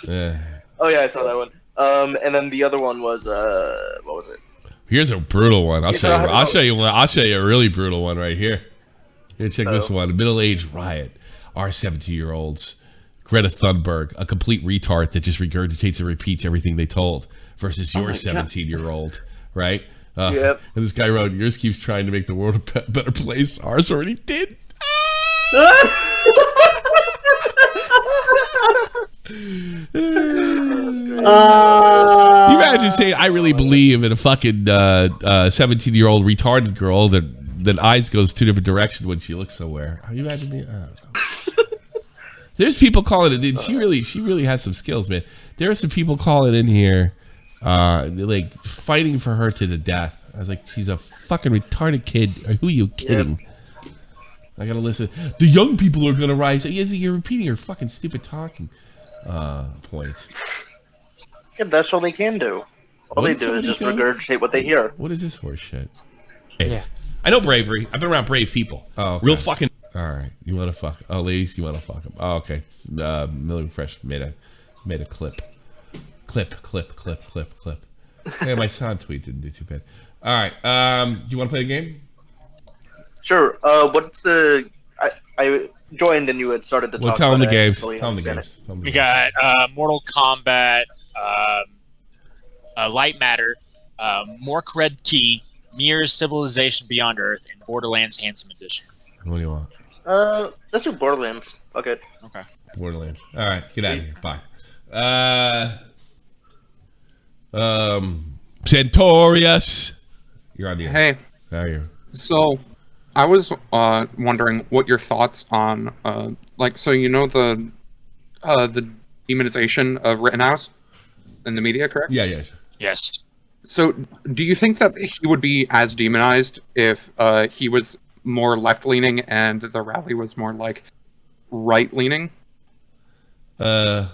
Yeah. Oh yeah, I saw that one. And then the other one was what was it? Here's a brutal one. I'll show you one. I'll show you a really brutal one right here. Here, check this one. A middle-aged riot. Our 17-year-olds. Greta Thunberg, a complete retard that just regurgitates and repeats everything they told, versus your 17-year-old, right? Yep. And this guy wrote, "Yours keeps trying to make the world a better place. Ours already did." You imagine saying, "I really believe in a fucking 17-year-old retarded girl that eyes goes 2 different directions when she looks somewhere." Are you imagine me? I don't know. There's people calling it. She really has some skills, man. There are some people calling in here, like fighting for her to the death. I was like, she's a fucking retarded kid. Who are you kidding? Yep. I gotta listen. The young people are gonna rise. You're repeating your fucking stupid talking points. Yeah, that's all they can do. All they do is just regurgitate what they hear. What is this horse shit? Yeah. I know bravery. I've been around brave people. Oh, okay. Real fucking. All right, you want to fuck? Oh, ladies, you want to fuck him? Oh, okay. Millie Fresh made a clip. Clip. Hey, my son tweet didn't do too bad. All right, you want to play a game? Sure. What's the? I joined and you had started to talk. Well, tell them the games. Tell them the games. We got Mortal Kombat, Light Matter, Mork Red Key, Mirror's Civilization Beyond Earth, and Borderlands Handsome Edition. What do you want? Let's do Borderlands. Okay. Borderlands. All right, get out of here. Bye. Santorius. You're on the air. Hey. How are you? So, I was wondering what your thoughts on the demonization of Rittenhouse in the media, correct? Yeah. Yes. So, do you think that he would be as demonized if he was more left-leaning and the rally was more like right-leaning? You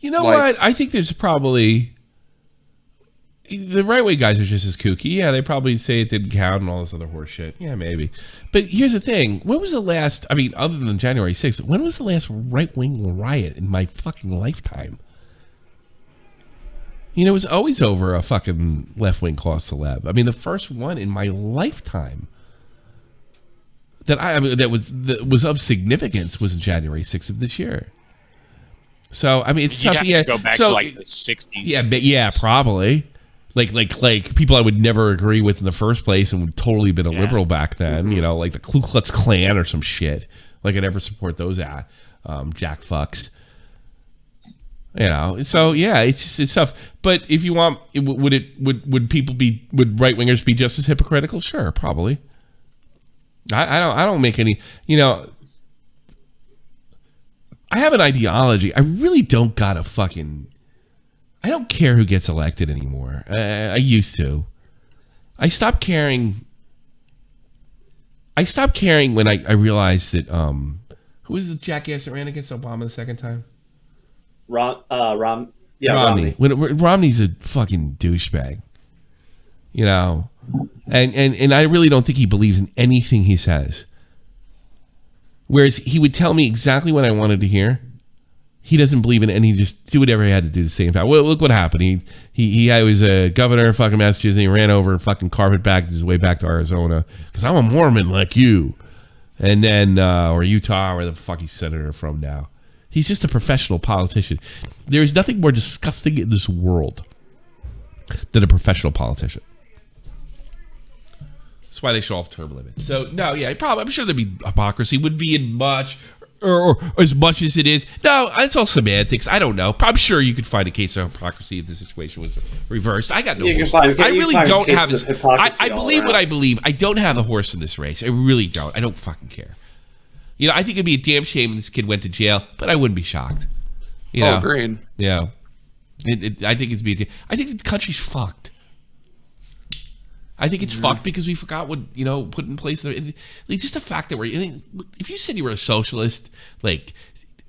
know what? I think there's probably the right-way guys are just as kooky. Yeah, they probably say it didn't count and all this other horse shit. Yeah, maybe. But here's the thing. When was the last, other than January 6th, when was the last right-wing riot in my fucking lifetime? It was always over a fucking left-wing cause celeb. The first one in my lifetime that was of significance was in January 6th of this year. So it's You'd tough. have to go back to like the 60s. Yeah, probably. Like people I would never agree with in the first place and would totally been a liberal back then. Mm-hmm. Like the Ku Klux Klan or some shit. Like I'd never support those jack fucks. So yeah, it's tough. But if you want, would right wingers be just as hypocritical? Sure, probably. I don't make any. I have an ideology. I really don't got a fucking... I don't care who gets elected anymore. I used to. I stopped caring... when I realized that... who was the jackass that ran against Obama the second time? Romney. Romney's a fucking douchebag. You know? And I really don't think he believes in anything he says. Whereas he would tell me exactly what I wanted to hear. He doesn't believe in it, and he just do whatever he had to do at the same time. Well, look what happened. He was a governor of fucking Massachusetts, and he ran over and fucking carpetbagged his way back to Arizona because I'm a Mormon like you. And then, or Utah, where the fuck he's senator from now. He's just a professional politician. There is nothing more disgusting in this world than a professional politician. That's why they show off term limits. So, no, yeah, I'm sure there'd be hypocrisy. Would be in much, or as much as it is. No, it's all semantics. I don't know. I'm sure you could find a case of hypocrisy if the situation was reversed. I got no horse. I really don't have this. I believe what I believe. I don't have a horse in this race. I really don't. I don't fucking care. You know, I think it'd be a damn shame if this kid went to jail, but I wouldn't be shocked. You know? Agreed. Yeah. I think I think the country's fucked. I think it's fucked because we forgot what, you know, put in place. Just the fact that if you said you were a socialist like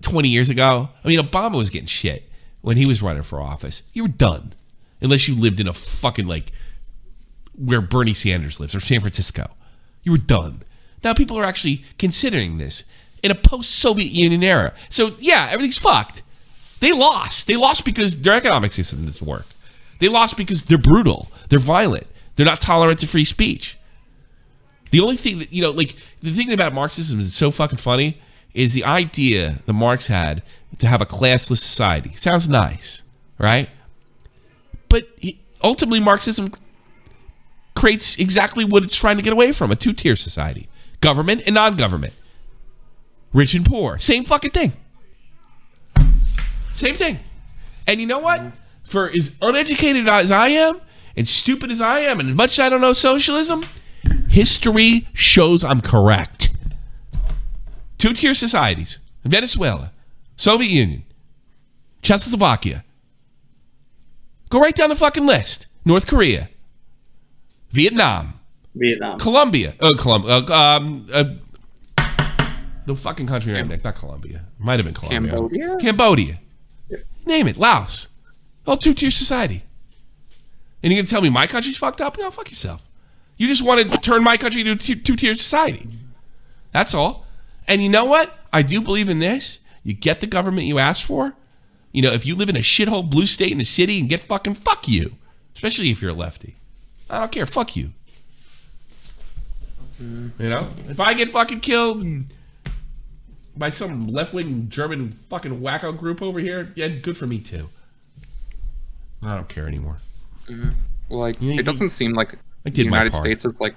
20 years ago, I mean, Obama was getting shit when he was running for office. You were done. Unless you lived in a fucking, like, where Bernie Sanders lives or San Francisco. You were done. Now people are actually considering this in a post-Soviet Union era. So, yeah, everything's fucked. They lost. They lost because their economic system doesn't work. They lost because they're brutal. They're violent. They're not tolerant to free speech. The only thing that, you know, like, the thing about Marxism is so fucking funny is the idea that Marx had to have a classless society. Sounds nice, right? But ultimately, Marxism creates exactly what it's trying to get away from, a two-tier society. Government and non-government. Rich and poor. Same fucking thing. Same thing. And you know what? For as uneducated as I am, and stupid as I am, and as much as I don't know socialism, history shows I'm correct. Two-tier societies. Venezuela, Soviet Union, Czechoslovakia. Go right down the fucking list. North Korea, Vietnam, Colombia. The fucking country right next, not Colombia. Might have been Colombia. Cambodia. Name it. Laos. All two-tier society. And you're going to tell me my country's fucked up? No, fuck yourself. You just want to turn my country into a two-tier society. That's all. And you know what? I do believe in this. You get the government you ask for. You know, if you live in a shithole blue state in the city and get fucking, fuck you. Especially if you're a lefty. I don't care. Fuck you. You know? If I get fucking killed by some left-wing German fucking wacko group over here, yeah, good for me too. I don't care anymore. Like, it doesn't seem like the United States is like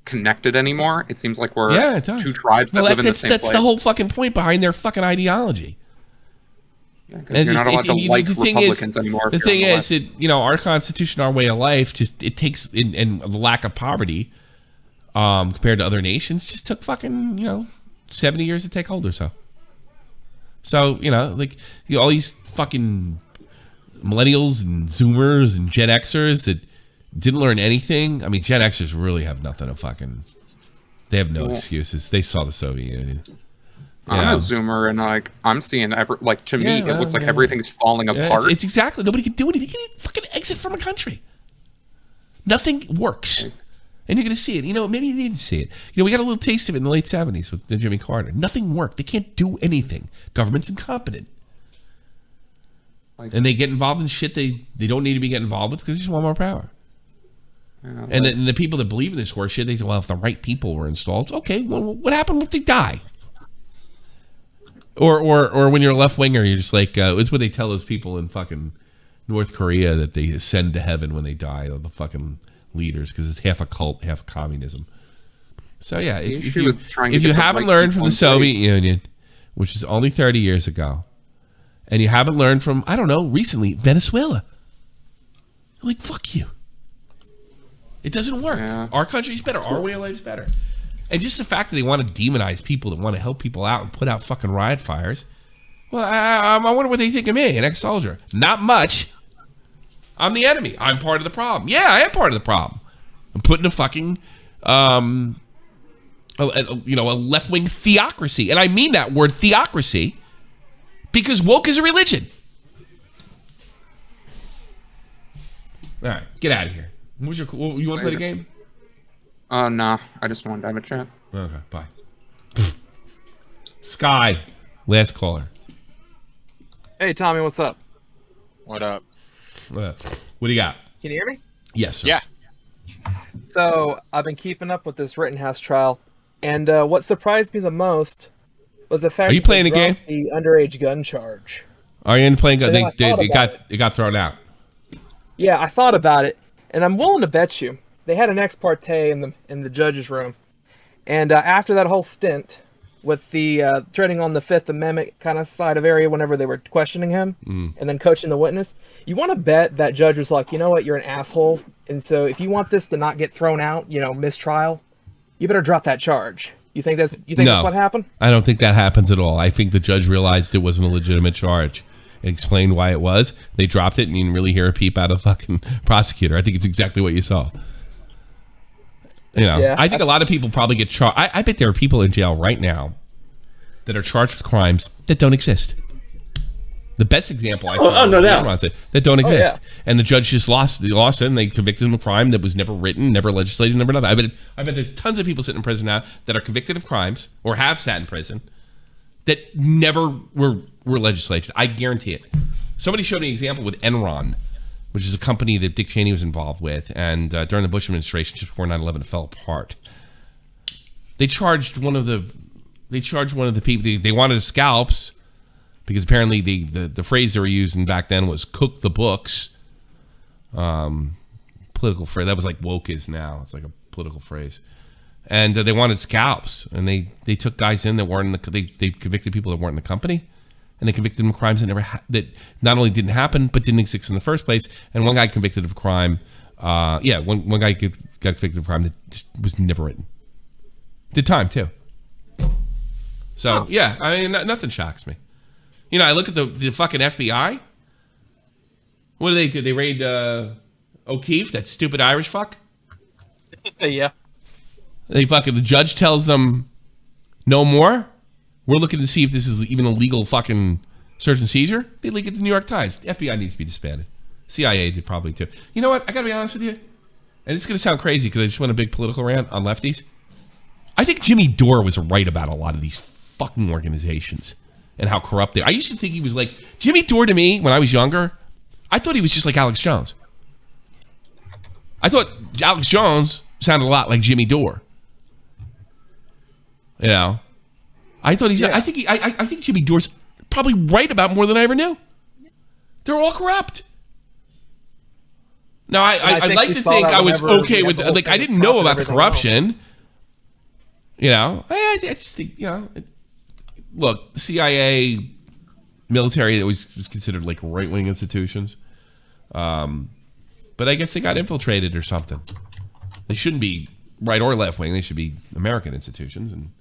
connected anymore. It seems like we're two tribes that live in the same place. That's the whole fucking point behind their fucking ideology. Yeah, you're not allowed to like Republicans anymore. The thing is, that, you know, our Constitution, our way of life, just it takes and the lack of poverty compared to other nations just took fucking 70 years to take hold or so. So like all these fucking millennials and Zoomers and Gen Xers that didn't learn anything. I mean, Gen Xers really have nothing to fucking. They have no excuses. They saw the Soviet Union. I'm a Zoomer, and like I'm seeing to me, it looks like everything's falling apart. It's exactly, nobody can do anything. You can fucking exit from a country. Nothing works, and you're gonna see it. Maybe you didn't see it. We got a little taste of it in the late '70s with Jimmy Carter. Nothing worked. They can't do anything. Government's incompetent. And they get involved in shit they don't need to be getting involved with because they just want more power. Yeah, and the people that believe in this horse shit, they say, well, if the right people were installed, okay, well, what happened if they die? Or when you're a left winger, you're just like, it's what they tell those people in fucking North Korea that they send to heaven when they die, the fucking leaders, because it's half a cult, half a communism. So yeah, if you haven't learned from the Soviet Union, which is only 30 years ago, and you haven't learned from, I don't know, recently, Venezuela. Like, fuck you. It doesn't work. Yeah. Our country's better. Our way of life is better. And just the fact that they want to demonize people that want to help people out and put out fucking riot fires, Well, I wonder what they think of me, an ex-soldier. Not much. I'm the enemy. I'm part of the problem. Yeah, I am part of the problem. I'm putting a fucking, a left-wing theocracy. And I mean that word theocracy because woke is a religion. All right, get out of here. You want to play the game? Nah. I just wanted to have a chat. Okay, bye. Sky, last caller. Hey, Tommy, what's up? What up? What do you got? Can you hear me? Yes, sir. Yeah. So, I've been keeping up with this Rittenhouse trial, and what surprised me the most was the fact Are you that playing they the game? dropped the underage gun charge. Are you playing? And then I thought It got thrown out. Yeah, I thought about it, and I'm willing to bet you they had an ex parte in the judge's room, and after that whole stint with the treading on the Fifth Amendment kind of side of area whenever they were questioning him and then coaching the witness, you want to bet that judge was like, you know what, you're an asshole, and so if you want this to not get thrown out, mistrial, you better drop that charge. You think that's what happened? I don't think that happens at all. I think the judge realized it wasn't a legitimate charge and explained why it was. They dropped it and you didn't really hear a peep out of the fucking prosecutor. I think it's exactly what you saw. Yeah, I think a lot of people probably get charged. I bet there are people in jail right now that are charged with crimes that don't exist. The best example I saw that don't exist. And the judge just lost it and they convicted him of a crime that was never written, never legislated, never done. I bet there's tons of people sitting in prison now that are convicted of crimes or have sat in prison that never were legislated. I guarantee it. Somebody showed me an example with Enron, which is a company that Dick Cheney was involved with, and during the Bush administration, just before 9/11, it fell apart. They charged one of the people. They wanted scalps because apparently the phrase they were using back then was "cook the books." Political phrase that was like woke is now. It's like a political phrase, and they wanted scalps, and they took guys in that weren't in the. They convicted people that weren't in the company. And they convicted him of crimes that not only didn't happen, but didn't exist in the first place. And one guy convicted of a crime, one guy got convicted of a crime that just was never written. Did time, too. So, yeah, I mean, nothing shocks me. I look at the fucking FBI. What do they do? They raid O'Keefe, that stupid Irish fuck? Yeah. The judge tells them no more. We're looking to see if this is even a legal fucking search and seizure. They leak it to the New York Times. The FBI needs to be disbanded. CIA did probably too. You know what? I gotta be honest with you. And it's gonna sound crazy because I just went a big political rant on lefties. I think Jimmy Dore was right about a lot of these fucking organizations and how corrupt they are. I used to think he was like Jimmy Dore to me when I was younger. I thought he was just like Alex Jones. I thought Alex Jones sounded a lot like Jimmy Dore. I thought he's. Yeah. I think Jimmy Dore's probably right about more than I ever knew. They're all corrupt. Now I like to think I was okay with I didn't know about the corruption. I just think look, the CIA, military was considered like right-wing institutions, but I guess they got infiltrated or something. They shouldn't be right or left-wing. They should be American institutions and.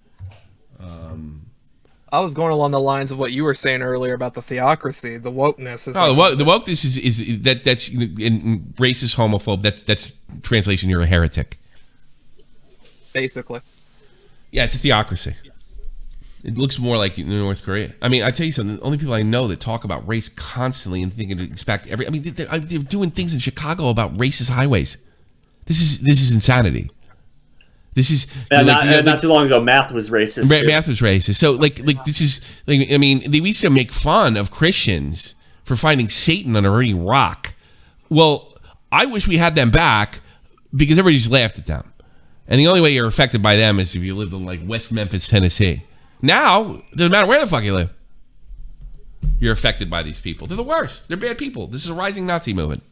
I was going along the lines of what you were saying earlier about the theocracy, the wokeness. The wokeness is that's in racist, homophobe. That's translation. You're a heretic. Basically. Yeah, it's a theocracy. It looks more like North Korea. I mean, I tell you something. The only people I know that talk about race constantly and think to expect every. I mean, they're doing things in Chicago about racist highways. This is insanity. This is not too long ago. Math was racist. Math was racist. So this is I mean, they used to make fun of Christians for finding Satan on a dirty rock. Well, I wish we had them back because everybody just laughed at them. And the only way you're affected by them is if you lived in like West Memphis, Tennessee. Now, it doesn't matter where the fuck you live. You're affected by these people. They're the worst. They're bad people. This is a rising Nazi movement.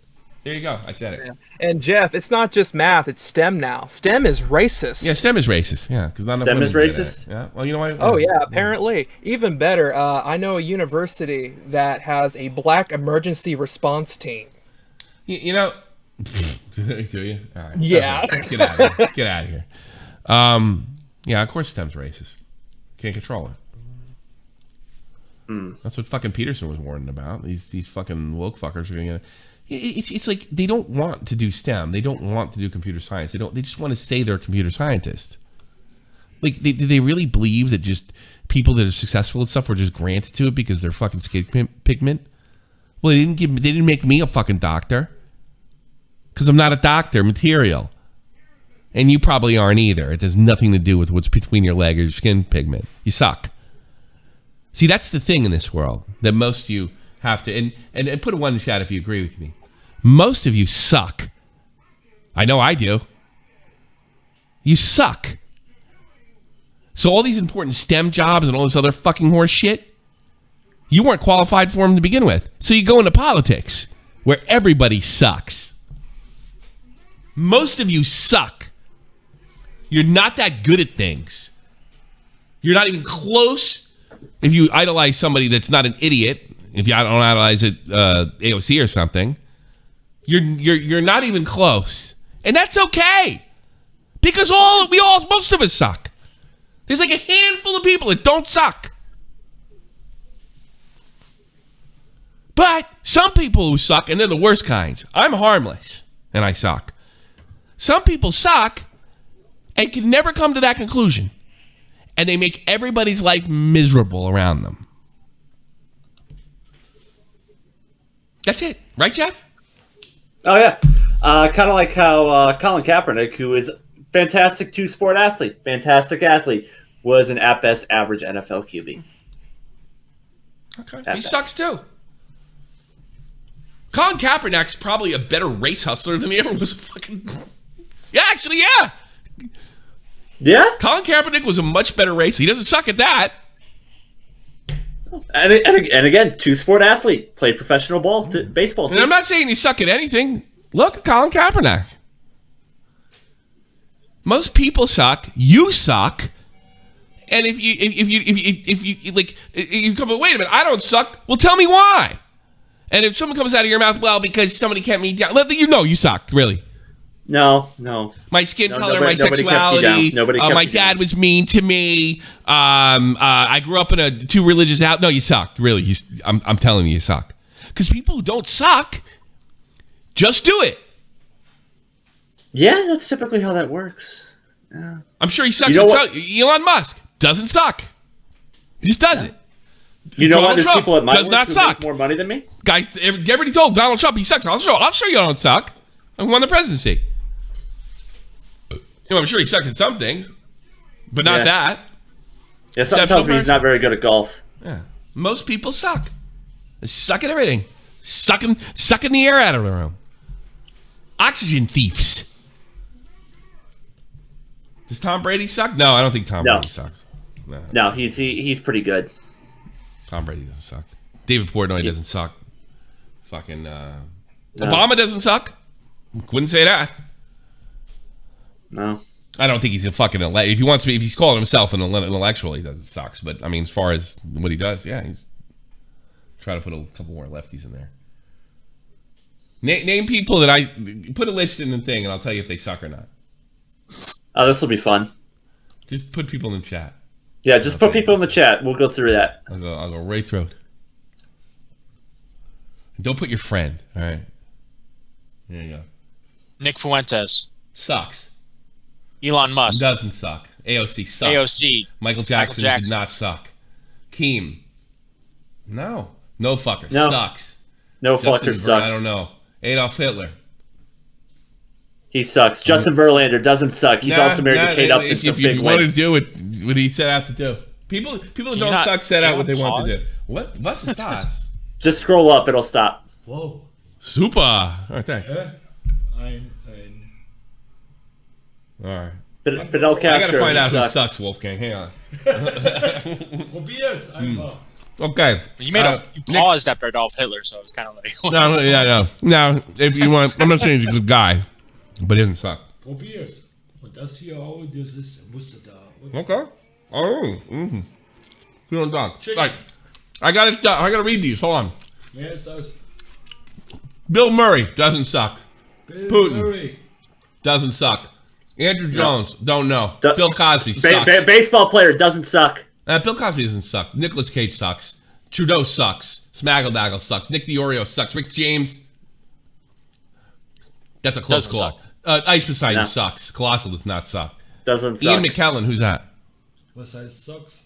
There you go. I said it. Yeah. And Jeff, it's not just math. It's STEM now. STEM is racist. Yeah, STEM is racist. Yeah, because STEM is racist. Yeah. Well, you know why? Oh yeah, apparently. Even better. I know a university that has a black emergency response team. Do you? All right. Yeah. Get out of here. Get out of here. Yeah, of course STEM's racist. Can't control it. That's what fucking Peterson was warning about. These fucking woke fuckers are going to. It's like they don't want to do STEM. They don't want to do computer science. They just want to say they're a computer scientist. Like, they really believe that just people that are successful at stuff were just granted to it because they're fucking skin pigment? Well, they didn't make me a fucking doctor. Because I'm not a doctor material. And you probably aren't either. It has nothing to do with what's between your leg or your skin pigment. You suck. See, that's the thing in this world that most of you have to, and put a 1 in chat if you agree with me. Most of you suck. I know I do. You suck. So all these important STEM jobs and all this other fucking horse shit, you weren't qualified for them to begin with. So you go into politics where everybody sucks. Most of you suck. You're not that good at things. You're not even close. If you idolize somebody that's not an idiot, if you don't idolize AOC or something, you're not even close, and that's okay, because most of us suck. There's like a handful of people that don't suck, but some people who suck, and they're the worst kinds. I'm harmless, and I suck. Some people suck and can never come to that conclusion. And they make everybody's life miserable around them. That's it. Right, Jeff? Oh, yeah. Kind of like how Colin Kaepernick, who is a fantastic two-sport athlete, fantastic athlete, was an at best average NFL QB. Okay. He sucks too. Colin Kaepernick's probably a better race hustler than he ever was a fucking... Yeah, actually, yeah. Yeah? Colin Kaepernick was a much better racer. He doesn't suck at that. And again, two-sport athlete. Played professional baseball. And I'm not saying you suck at anything. Look at Colin Kaepernick. Most people suck. You suck. And if you come, wait a minute, I don't suck. Well, tell me why. And if someone comes out of your mouth, well, because somebody kept me down, let you know you suck, really. No. My skin color, my sexuality. My dad was mean to me. I grew up in a too religious house. No, you suck. Really, I'm telling you suck. Because people who don't suck just do it. Yeah, that's typically how that works. Yeah. I'm sure he sucks. Elon Musk doesn't suck. He just does it. You know Donald what? There's Trump people at my does work not who suck. make more money than me. Guys, everybody told Donald Trump he sucks. I'll show you I don't suck. I won the presidency. I'm sure he sucks at some things, but not that. Yeah, something tells me he's not very good at golf. Yeah, most people suck. They suck at everything. Sucking the air out of the room. Oxygen thieves. Does Tom Brady suck? No, I don't think Tom Brady sucks. No, he's pretty good. Tom Brady doesn't suck. David Portnoy doesn't suck. Fucking Obama doesn't suck. Wouldn't say that. No. I don't think he's a fucking if he's calling himself an intellectual, he doesn't sucks. But I mean, as far as what he does, yeah, he's trying to put a couple more lefties in there. Name people that I put a list in the thing, and I'll tell you if they suck or not. Oh, this will be fun. Just put people in the chat. Yeah, just put people in the chat. We'll go through that. I'll go right through it. Don't put your friend. All right. There you go. Nick Fuentes sucks. Elon Musk doesn't suck. AOC sucks. AOC. Michael Jackson did not suck. Keem. No fucker. No. Sucks. No fucker sucks. I don't know. Adolf Hitler. He sucks. Justin Verlander doesn't suck. He's also married to Kate Upton. If you want to do it, what he set out to do. People that don't suck set out what they want to do. What's the stop? Just scroll up. It'll stop. Whoa. Super. All right, thanks. All right. Fidel Castro. I gotta find out who sucks, Wolfgang. Hang on. Okay. You paused after Adolf Hitler, so it was kind of like. No. If you want, I'm not saying he's a good guy, but he doesn't suck. Probier's. Und das hier auch, das ist, musste da. Okay. Oh. Mm-hmm. You don't talk. Like, I gotta read these. Hold on. Wer ist das? Bill Murray doesn't suck. Bill Putin Murray doesn't suck. Andrew Jones, don't know. Bill Cosby sucks. Baseball player doesn't suck. Bill Cosby doesn't suck. Nicolas Cage sucks. Trudeau sucks. Smaggle sucks. Nick DiOrio sucks. Rick James. That's a close call. Ice Poseidon sucks. Colossal does not suck. Doesn't suck. Ian McKellen, who's that? What size sucks?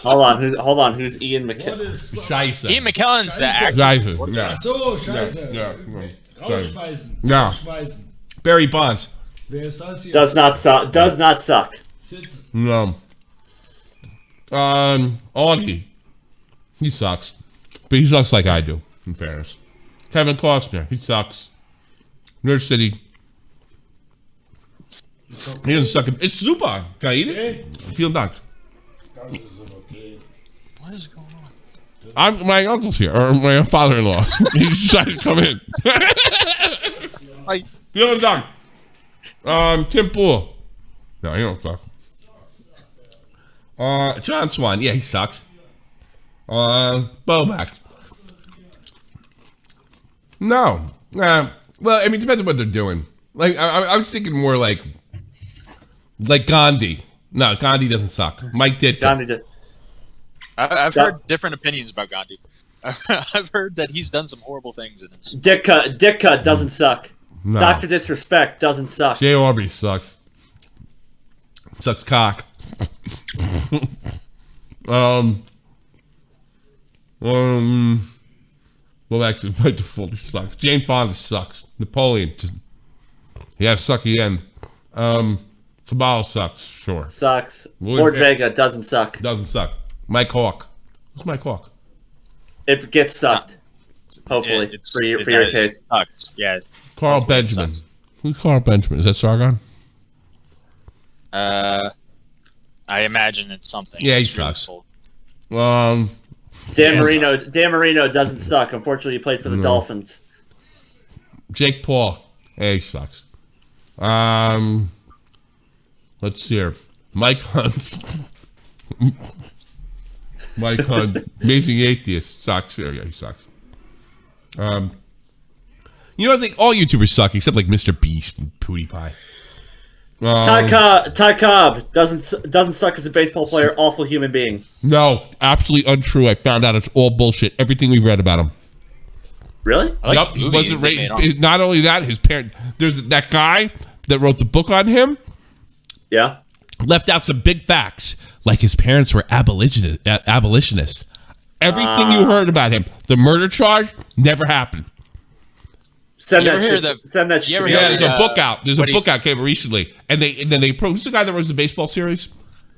Hold on. Who's Ian McKellen? Scheiße. Ian McKellen's the actor. Scheiße. Yeah. So, Scheiße. Yeah. Rausschmeißen. Yeah. Rausschmeißen. Barry Bonds. Wer ist das hier? Does not suck. Does not suck. No. Augie. He sucks. But he sucks like I do, in fairness. Kevin Costner. He sucks. Nerd City. He doesn't suck. It's super. Can I eat it? Vielen Dank. What is going on? My uncle's here, or my father-in-law. He decided to come in. Vielen Dank. Tim Pool. No, he don't suck. John Swan. Yeah, he sucks. Bomax. No. Well, I mean, it depends on what they're doing. Like, I was thinking more like Gandhi. No, Gandhi doesn't suck. Mike Ditka. Gandhi did. I've heard different opinions about Gandhi. I've heard that he's done some horrible things in his. Ditka doesn't suck. No. Dr. Disrespect doesn't suck. Jay Aubrey sucks. Sucks cock. Well, actually, by default, he sucks. Jane Fonda sucks. Napoleon, just he has a sucky end. Cabal sucks, sure. Sucks. Lord Vega doesn't suck. Doesn't suck. Mike Hawk. Who's Mike Hawk? It gets sucked. Hopefully, for your case. It sucks. Yeah. Carl Benjamin. Who's Carl Benjamin? Is that Sargon? I imagine it's something. Yeah, he It's really sucks. sold. Dan Marino doesn't suck. Unfortunately, he played for the Dolphins. Jake Paul. Hey, he sucks. Let's see here. Mike Hunt. Mike Hunt. Amazing Atheist. Sucks. Yeah, he sucks. You know, I think all YouTubers suck except like Mr. Beast and PewDiePie. Ty Cobb doesn't suck as a baseball player. Awful human being. No, absolutely untrue. I found out it's all bullshit. Everything we've read about him. Really? Yep. He wasn't raised. Not only that, his parent. There's that guy that wrote the book on him. Yeah. Left out some big facts, like his parents were abolitionists. Everything you heard about him, the murder charge, never happened. Send that shit. Yeah, there's a book out. There's a book out came recently, and then they who's the guy that runs the baseball series?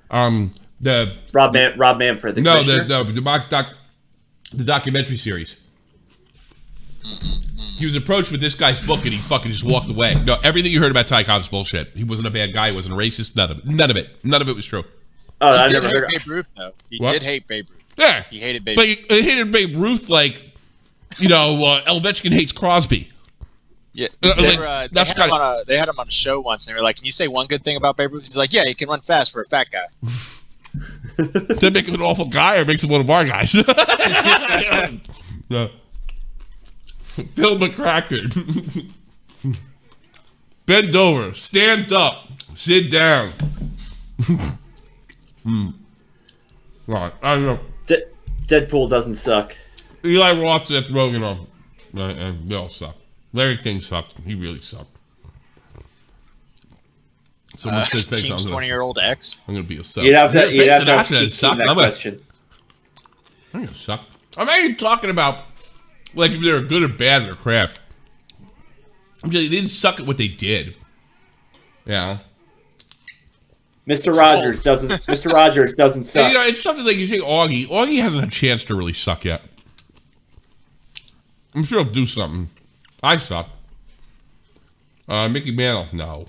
The Rob Manfred. The documentary series. He was approached with this guy's book, and he fucking just walked away. No, everything you heard about Ty Cobb's bullshit. He wasn't a bad guy. He wasn't a racist. None of it was true. Oh, I He never did heard. hate Babe Ruth, though. He What? did hate Babe Ruth. Yeah, He hated Babe but Ruth. he hated Babe Ruth like, Ovechkin hates Crosby. Yeah, Like, they that's had him on a show once, and they were like, "Can you say one good thing about Babe Ruth?" He's like, "Yeah, he can run fast for a fat guy." That make him an awful guy or makes him one of our guys? No. Bill McCracken. Bend over. Stand up. Sit down. Right. I don't know. Deadpool doesn't suck. Eli Roth, Seth Rogen, and they all suck. Larry King sucked. He really sucked. Someone says face King's 20-year-old ex. I'm gonna be a suck. You'd have to Suck. ask I'm that question. gonna suck. I'm not even talking about like if they're good or bad at their craft. I'm just, they didn't suck at what they did. Yeah. Mr. Rogers doesn't. Mr. Rogers doesn't And, suck. it's stuff like you say Augie. Augie hasn't had a chance to really suck yet. I'm sure he'll do something. I suck. Mickey Mantle, no.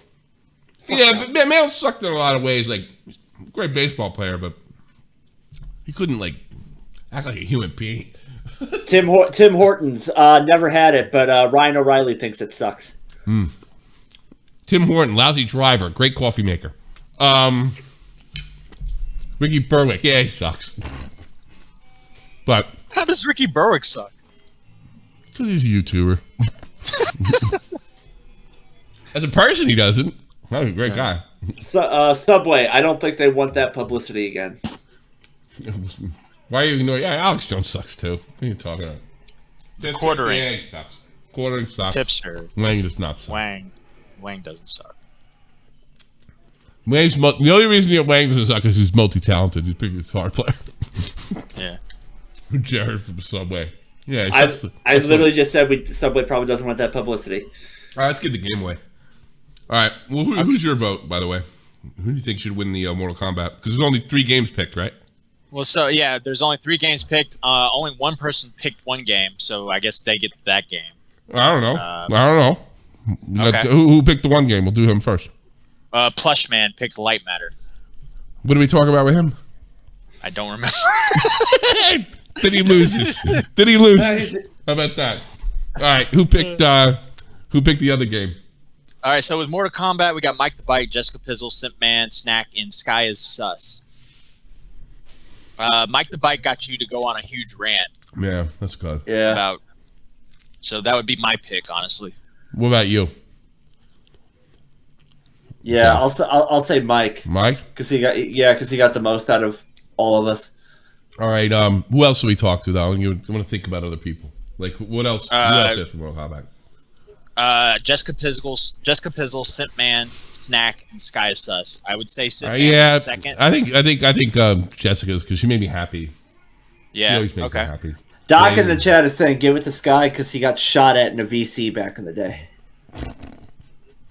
But Mantle sucked in a lot of ways. Like, he's a great baseball player, but he couldn't like act like a human being. Tim Hortons never had it, but Ryan O'Reilly thinks it sucks. Tim Horton, lousy driver, great coffee maker. Ricky Berwick, yeah, he sucks. But How does Ricky Berwick suck? because he's a YouTuber. As a person, he doesn't. He's a great guy. Subway, I don't think they want that publicity again. Why are you ignoring? Yeah, Alex Jones sucks too. What are you talking about? The quartering. Yeah, he sucks. Quartering sucks. Tipster. Wang does not suck. Wang doesn't suck. The only reason that Wang doesn't suck is he's multi-talented. He's a big guitar player. Yeah. Jared from Subway. Yeah, I literally just said Subway probably doesn't want that publicity. All right, let's get the game away. All right, well, who's your vote, by the way? Who do you think should win the Mortal Kombat? Because there's only 3 games picked, right? Well, so yeah, there's only 3 games picked. Only one person picked one game, so I guess they get that game. I don't know. Okay. Who picked the one game? We'll do him first. Plush Man picked Light Matter. What did we talk about with him? I don't remember. Did he lose? Did he lose? How about that? All right, who picked the other game? All right, so with Mortal Kombat, we got Mike the Bite, Jessica Pizzle, Simp Man, Snack, and Sky is Sus. Mike the Bite got you to go on a huge rant. Yeah, that's good. Yeah. So that would be my pick, honestly. What about you? Yeah, I'll say Mike. Mike? Because he got the most out of all of us. All right. Who else do we talk to though? You want to think about other people. Like what else? Who else is from Mortal Kombat? Jessica Pizzle, Simp Man, Snack, and Sky is Sus. I would say Simp Man is second. I think Jessica's because she made me happy. Yeah. She always makes me happy. Doc in the chat is saying give it to Sky because he got shot at in a VC back in the day.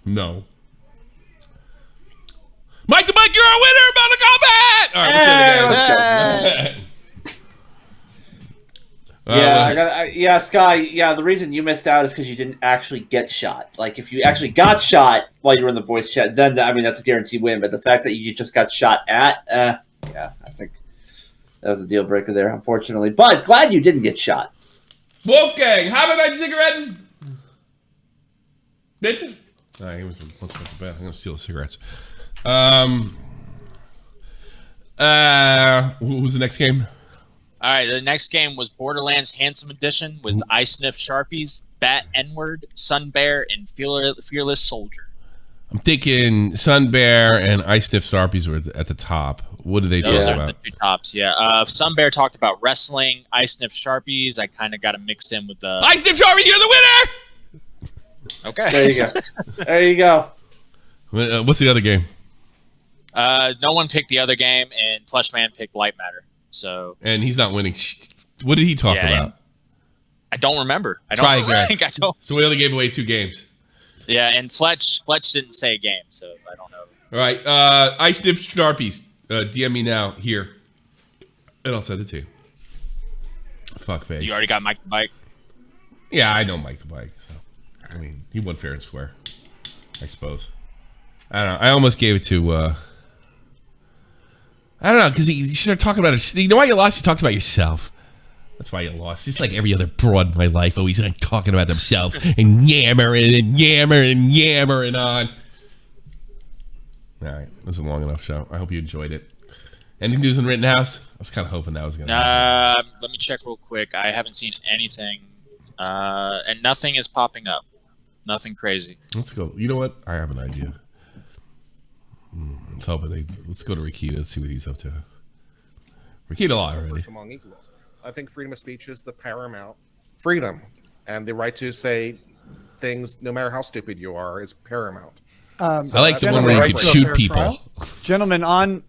No. Mike the Mike, you're a winner, Mortal Kombat! All right, let's Yeah, Sky. Yeah, the reason you missed out is because you didn't actually get shot. Like, if you actually got shot while you were in the voice chat, then that's a guaranteed win. But the fact that you just got shot at, yeah, I think that was a deal breaker there, unfortunately. But glad you didn't get shot. Wolfgang, have a nice cigarette. Bitch. All right, he was looks like bad. I'm gonna steal the cigarettes. Who's the next game? All right, the next game was Borderlands Handsome Edition with I Sniff Sharpies, Bat N-Word, Sun Bear, and Fearless Soldier. I'm thinking Sun Bear and I Sniff Sharpies were at the top. What did they talk Those are about? the 2 tops, yeah. Sun Bear talked about wrestling. I Sniff Sharpies. I kind of got them mixed in with the... I Sniff Sharpies, you're the winner! Okay. There you go. There you go. What's the other game? No one picked the other game, and Plush Man picked Light Matter. So, and he's not winning. What did he talk about? I don't remember. I don't. I don't. So we only gave away 2 games. Yeah, and Fletch didn't say a game, so I don't know. All right, I Sniff Sharpies. DM me now here, and I'll send it to you. Fuck face. You already got Mike the Bike. Yeah, I know Mike the Bike. So, I mean, he won fair and square, I suppose. I don't know. I almost gave it to. I don't know, because you started talking about it. You know why you lost? You talked about yourself. That's why you lost. Just like every other broad in my life, always like talking about themselves and yammering and yammering on. All right, this is a long enough show. I hope you enjoyed it. Any news in Rittenhouse? I was kind of hoping that was going to happen. Let me check real quick. I haven't seen anything, and nothing is popping up. Nothing crazy. Let's go. You know what? I have an idea. Let's hope let's go to Rikita and see what he's up to. Rikita live already. Among equals. I think freedom of speech is the paramount freedom, and the right to say things, no matter how stupid you are, is paramount. I like the one where you can shoot people. Gentlemen, on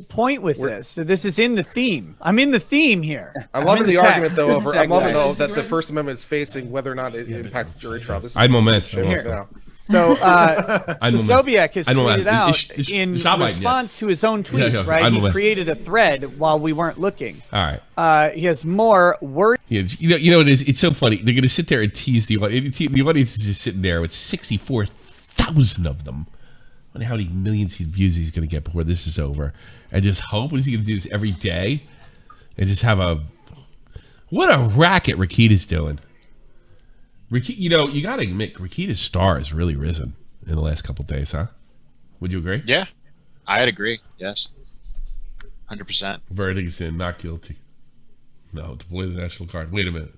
point with this. So this is in the theme. I'm in the theme here. I'm loving the argument though I'm loving though that the First Amendment is facing whether or not it impacts jury trial. This is I moment. So Sobiek has tweeted out in response to his own tweets, right? He created a thread while we weren't looking. All right. He has more words. You know it is. It's so funny. They're going to sit there and tease the audience. The audience is just sitting there with 64,000 of them. I wonder how many millions of views he's going to get before this is over. And just hope. What is he going to do this every day? And just have what a racket Rikita's doing. You know, you got to admit, Rikita's star has really risen in the last couple of days, huh? Would you agree? Yeah, I'd agree. Yes, 100%. Verdict is in, not guilty. No, deploy the National Guard. Wait a minute.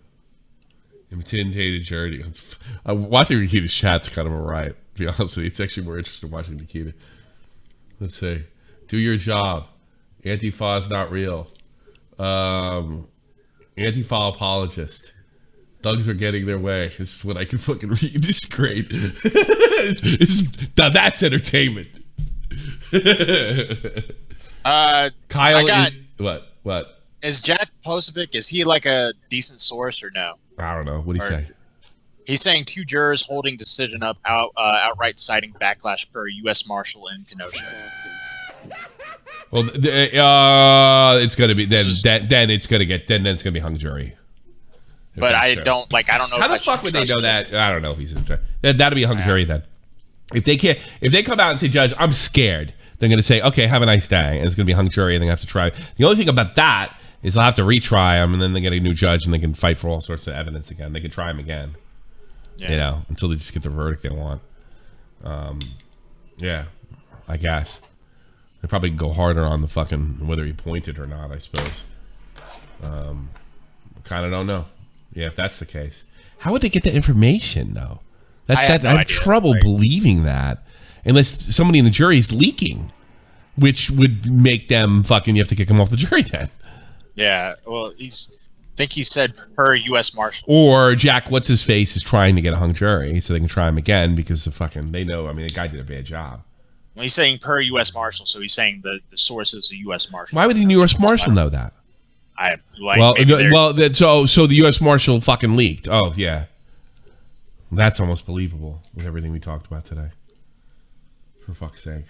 Intimidated jury. Watching Rikita's chat's kind of a riot, to be honest with you. It's actually more interesting watching Rikita. Let's say, do your job. Antifa is not real. Antifa apologist. Thugs are getting their way. This is what I can fucking read. This is great. Now that's entertainment. Kyle, what? Is Jack Posobiec, is he like a decent source or no? I don't know. What do you say? He's saying 2 jurors holding decision up outright citing backlash per U.S. Marshal in Kenosha. Well, it's gonna be then it's gonna be hung jury. But I don't know. How the fuck would they know that? I don't know if he's that'll be a hung jury then. If they come out and say, Judge, I'm scared, they're gonna say, okay, have a nice day, and it's gonna be a hung jury, and they have to try. The only thing about that is they'll have to retry him, and then they get a new judge, and they can fight for all sorts of evidence again. They can try him again. Yeah. Until they just get the verdict they want. Yeah, I guess. They probably go harder on the fucking whether he pointed or not, I suppose. Kind of don't know. Yeah, if that's the case. How would they get that information, though? I have trouble believing that. Unless somebody in the jury is leaking. Which would make them fucking, you have to kick him off the jury then. Yeah, well, I think he said per U.S. Marshal. Or Jack, what's-his-face, is trying to get a hung jury so they can try him again because they know, the guy did a bad job. Well, he's saying per U.S. Marshal, so he's saying the source is the U.S. Marshal. Why would the U.S. Marshal know that? So the U.S. Marshal fucking leaked. Oh, yeah. That's almost believable with everything we talked about today. For fuck's sake.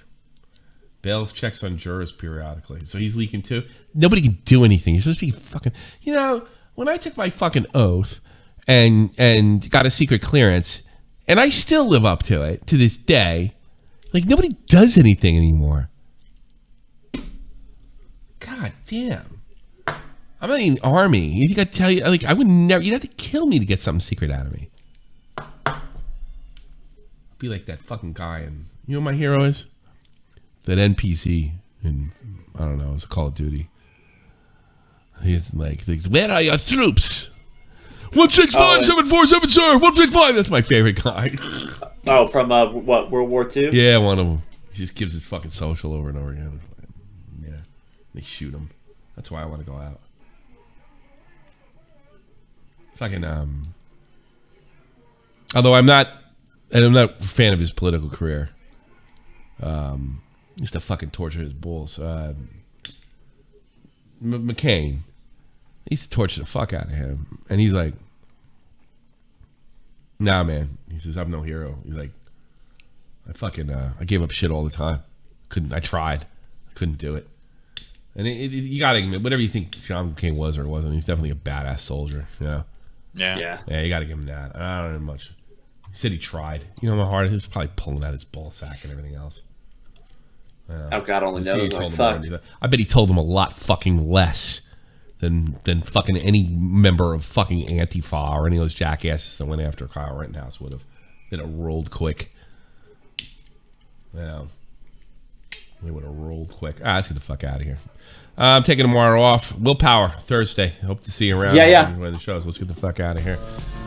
Bailiff checks on jurors periodically. So he's leaking too? Nobody can do anything. You're supposed to be fucking... when I took my fucking oath and got a secret clearance, and I still live up to it to this day, nobody does anything anymore. God damn. I'm not in the army. You think I'd tell you... I would never... You'd have to kill me to get something secret out of me. I'd be like that fucking guy in... You know what my hero is? That NPC in, I don't know, it's Call of Duty. He's like, where are your troops? 165-747, sir. 165. That's my favorite guy. Oh, from what, World War II? Yeah, one of them. He just gives his fucking social over and over again. Yeah, they shoot him. That's why I want to go out. Fucking although I'm not a fan of his political career. Used to fucking torture his bulls. McCain. He used to torture the fuck out of him. And he's like, nah, man. He says, I'm no hero. He's like, I gave up shit all the time. I tried. I couldn't do it. And you gotta admit, whatever you think John McCain was or wasn't, he's definitely a badass soldier, you know? Yeah. Yeah, you gotta give him that. I don't know much. He said he tried. You know how hard he was probably pulling out his ball sack and everything else. Oh, God only knows. I bet he told him a lot fucking less than fucking any member of fucking Antifa or any of those jackasses that went after Kyle Rittenhouse would have. They'd have rolled quick. Yeah. They would have rolled quick. Let's get the fuck out of here. I'm taking tomorrow off. Willpower, Thursday. Hope to see you around. Yeah. One of the shows. Let's get the fuck out of here.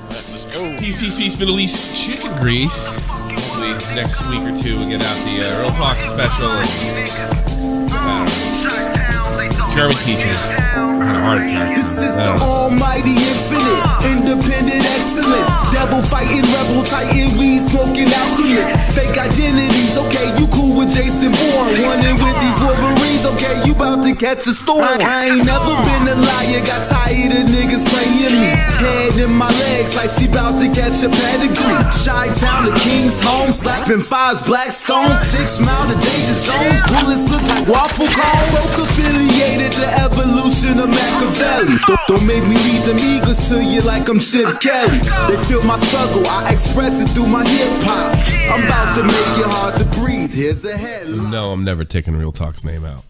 Let's go. Peace, Middle East chicken grease. Hopefully next week or two we'll get out the Real-talk special. German teachers. Kind of hard attack. This is the almighty infinite, independent excellence. Devil fighting, rebel titan, weed smoking alchemist. Fake identities, okay, you cool with Jason Bourne. Running with these Wolverines, okay, you about to catch a storm. I ain't never been a liar, got tired of niggas playing me. Head in my legs like she about to catch a pedigree. Chi-town to King's home, slapping fives, black stones. 6 mile to danger zones, bullets look like waffle cones. Folk affiliated the evolution of Machiavelli. Don't make me lead them eagles to you like I'm Chip Kelly. They feel my struggle, I express it through my hip hop. I'm about to make it hard to breathe. Here's a headline. No, I'm never taking Real Talk's name out.